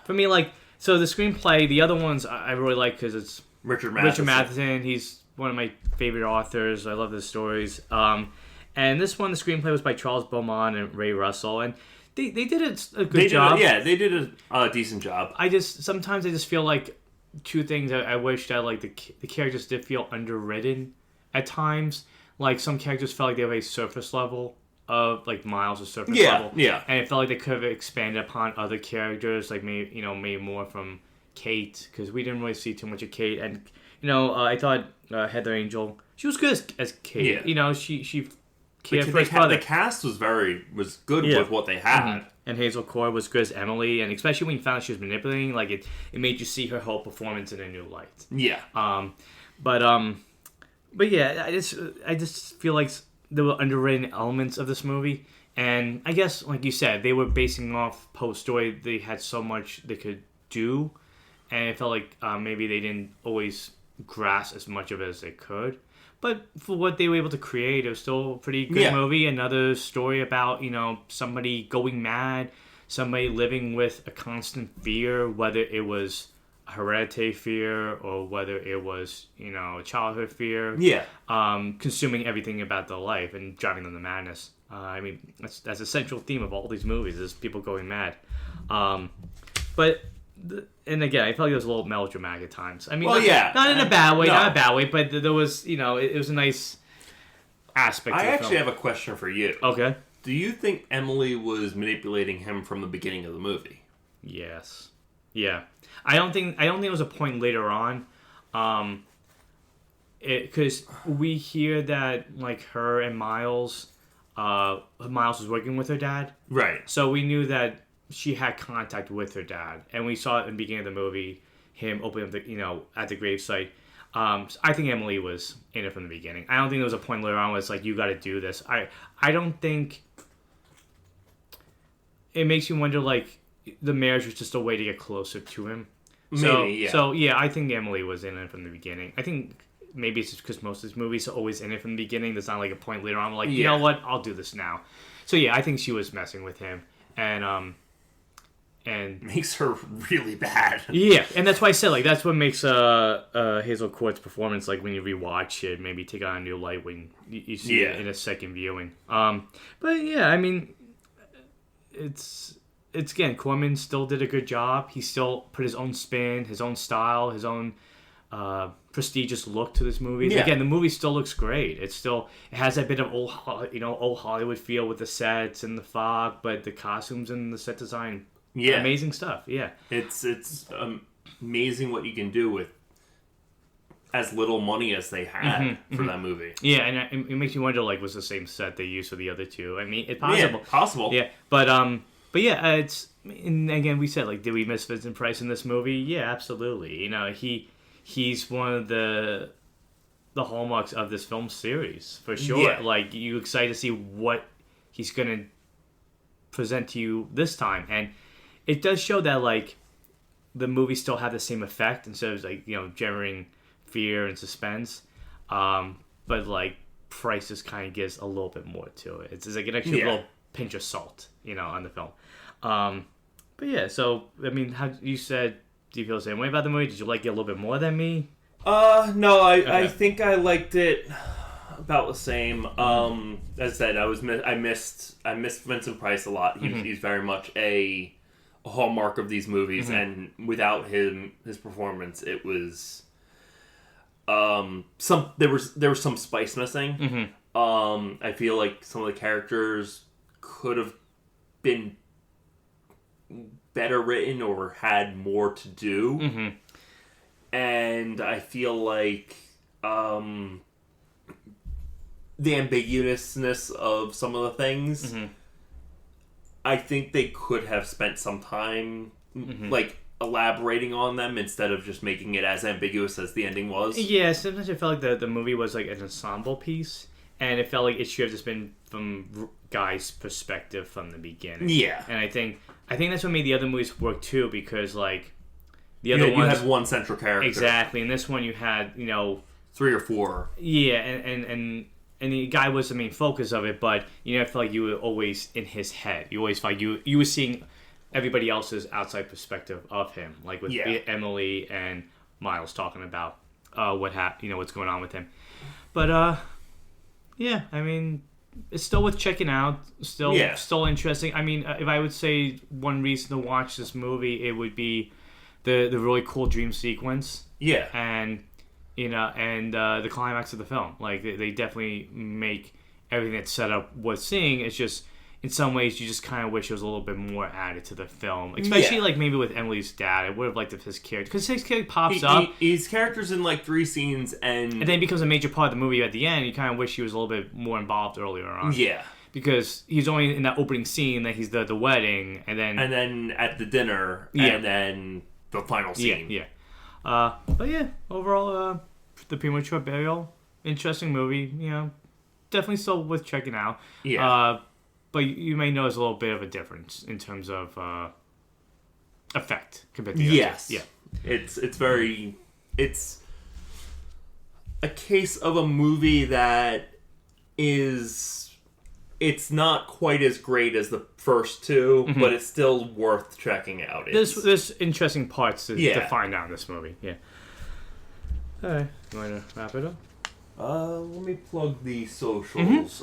For me, like. So the screenplay, the other ones I really like because it's Richard Matheson. He's one of my favorite authors. I love his stories. And this one, the screenplay was by Charles Beaumont and Ray Russell, and they did a good job. They did a decent job. Sometimes I just feel like 2 things. I wish that like the characters did feel underwritten at times. Like some characters felt like they were a surface level of like Miles' surface level. Yeah. And it felt like they could have expanded upon other characters, like maybe more from Kate, because we didn't really see too much of Kate. And I thought Heather Angel, she was good as Kate. Yeah. She cared for his brother. The cast was good with what they had. And Hazel Coy was good as Emily, and especially when you found out she was manipulating, like it made you see her whole performance in a new light. Yeah. But yeah, I just feel like there were underrated elements of this movie, and I guess, like you said, they were basing off Poe's story. They had so much they could do, and it felt like maybe they didn't always grasp as much of it as they could. But for what they were able to create, it was still a pretty good movie. Another story about, somebody going mad, somebody living with a constant fear, whether it was a hereditary fear or whether it was, a childhood fear. Yeah. Consuming everything about their life and driving them to madness. That's a central theme of all these movies, is people going mad. And again, I felt like it was a little melodramatic at times. I mean, not in a bad way, but there was, it was a nice aspect of the film. I actually have a question for you. Okay. Do you think Emily was manipulating him from the beginning of the movie? Yes. Yeah. I don't think it was a point later on. Because we hear that, like, her and Miles was working with her dad. Right. So we knew that she had contact with her dad, and we saw it in the beginning of the movie, him opening up the, at the gravesite. I think Emily was in it from the beginning. I don't think there was a point later on where it's like, you got to do this. I don't think it makes you wonder, like, the marriage was just a way to get closer to him. Maybe, yeah. So yeah, I think Emily was in it from the beginning. I think maybe it's just because most of these movies are always in it from the beginning. There's not like a point later on, like, you know what, I'll do this now. So yeah, I think she was messing with him, and makes her really bad. Yeah, and that's why I said, like, that's what makes Hazel Court's performance, like, when you rewatch it, maybe take on a new light when you see it in a second viewing. But yeah, I mean, it's again, Corman still did a good job. He still put his own spin, his own style, his own prestigious look to this movie. Yeah. Again, the movie still looks great. It has that bit of old Hollywood feel with the sets and the fog, but the costumes and the set design. Yeah, amazing stuff. Yeah, it's amazing what you can do with as little money as they had for that movie. Yeah, and it makes you wonder, like, was the same set they used for the other two? I mean, it's possible. Yeah, possible. Yeah, but yeah, and again, we said, like, did we miss Vincent Price in this movie? Yeah, absolutely. He's one of the hallmarks of this film series for sure. Yeah. Like, you're excited to see what he's gonna present to you this time, and it does show that, like, the movies still have the same effect instead of, like, generating fear and suspense. But, like, Price just kind of gives a little bit more to it. It's like an extra little pinch of salt, on the film. But yeah, so, I mean, how you said, do you feel the same way about the movie? Did you like it a little bit more than me? No, I think I liked it about the same. As I said, I missed Vincent Price a lot. He's very much a hallmark of these movies, and without his performance, it was there was some spice missing. I feel like some of the characters could have been better written or had more to do, and I feel like the ambiguousness of some of the things. I think they could have spent some time, like, elaborating on them instead of just making it as ambiguous as the ending was. Yeah, sometimes I felt like the movie was like an ensemble piece, and it felt like it should have just been from Guy's perspective from the beginning. Yeah, and I think that's what made the other movies work too, because, like, the other ones, you had one central character. Exactly, and this one you had 3 or 4. Yeah, and the guy was the main focus of it, but I felt like you were always in his head. You always felt like you were seeing everybody else's outside perspective of him, like with Emily and Miles talking about what's going on with him. But yeah, I mean, it's still worth checking out. Still interesting. I mean, if I would say one reason to watch this movie, it would be the really cool dream sequence. Yeah, and the climax of the film. Like, they definitely make everything that's set up worth seeing. It's just, in some ways, you just kind of wish there was a little bit more added to the film. Especially, like, maybe with Emily's dad. I would have liked if his character... Because his character pops up. His character's in, like, 3 scenes, and then becomes a major part of the movie at the end. You kind of wish he was a little bit more involved earlier on. Yeah. Because he's only in that opening scene that he's the wedding, and then at the dinner, and then the final scene. Yeah. But yeah, overall, The Premature Burial, interesting movie. Definitely still worth checking out. Yeah. But you may notice a little bit of a difference in terms of effect compared to the others. Yeah. It's very... a case of a movie that it's not quite as great as the first two, but it's still worth checking out. There's interesting parts to find out in this movie. Yeah. All right, you want to wrap it up? Let me plug the socials.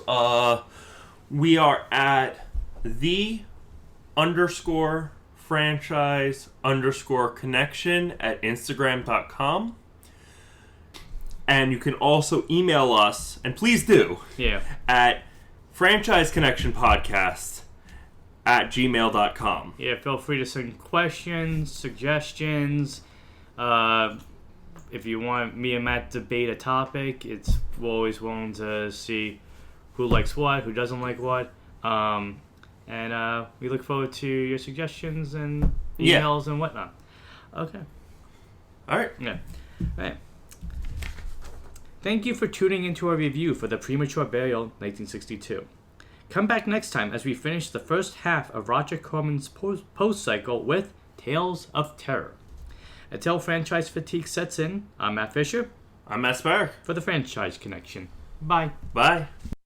We are at _franchise_connection at Instagram.com. And you can also email us, and please do, at franchiseconnectionpodcast@gmail.com. Yeah, feel free to send questions, suggestions. If you want me and Matt to debate a topic, we're always willing to see who likes what, who doesn't like what. And we look forward to your suggestions and emails and whatnot. Okay. All right. Yeah. All right. Thank you for tuning into our review for The Premature Burial, 1962. Come back next time as we finish the first half of Roger Corman's post-cycle with Tales of Terror. Until franchise fatigue sets in, I'm Matt Fisher. I'm Matt Spark. For the Franchise Connection. Bye. Bye.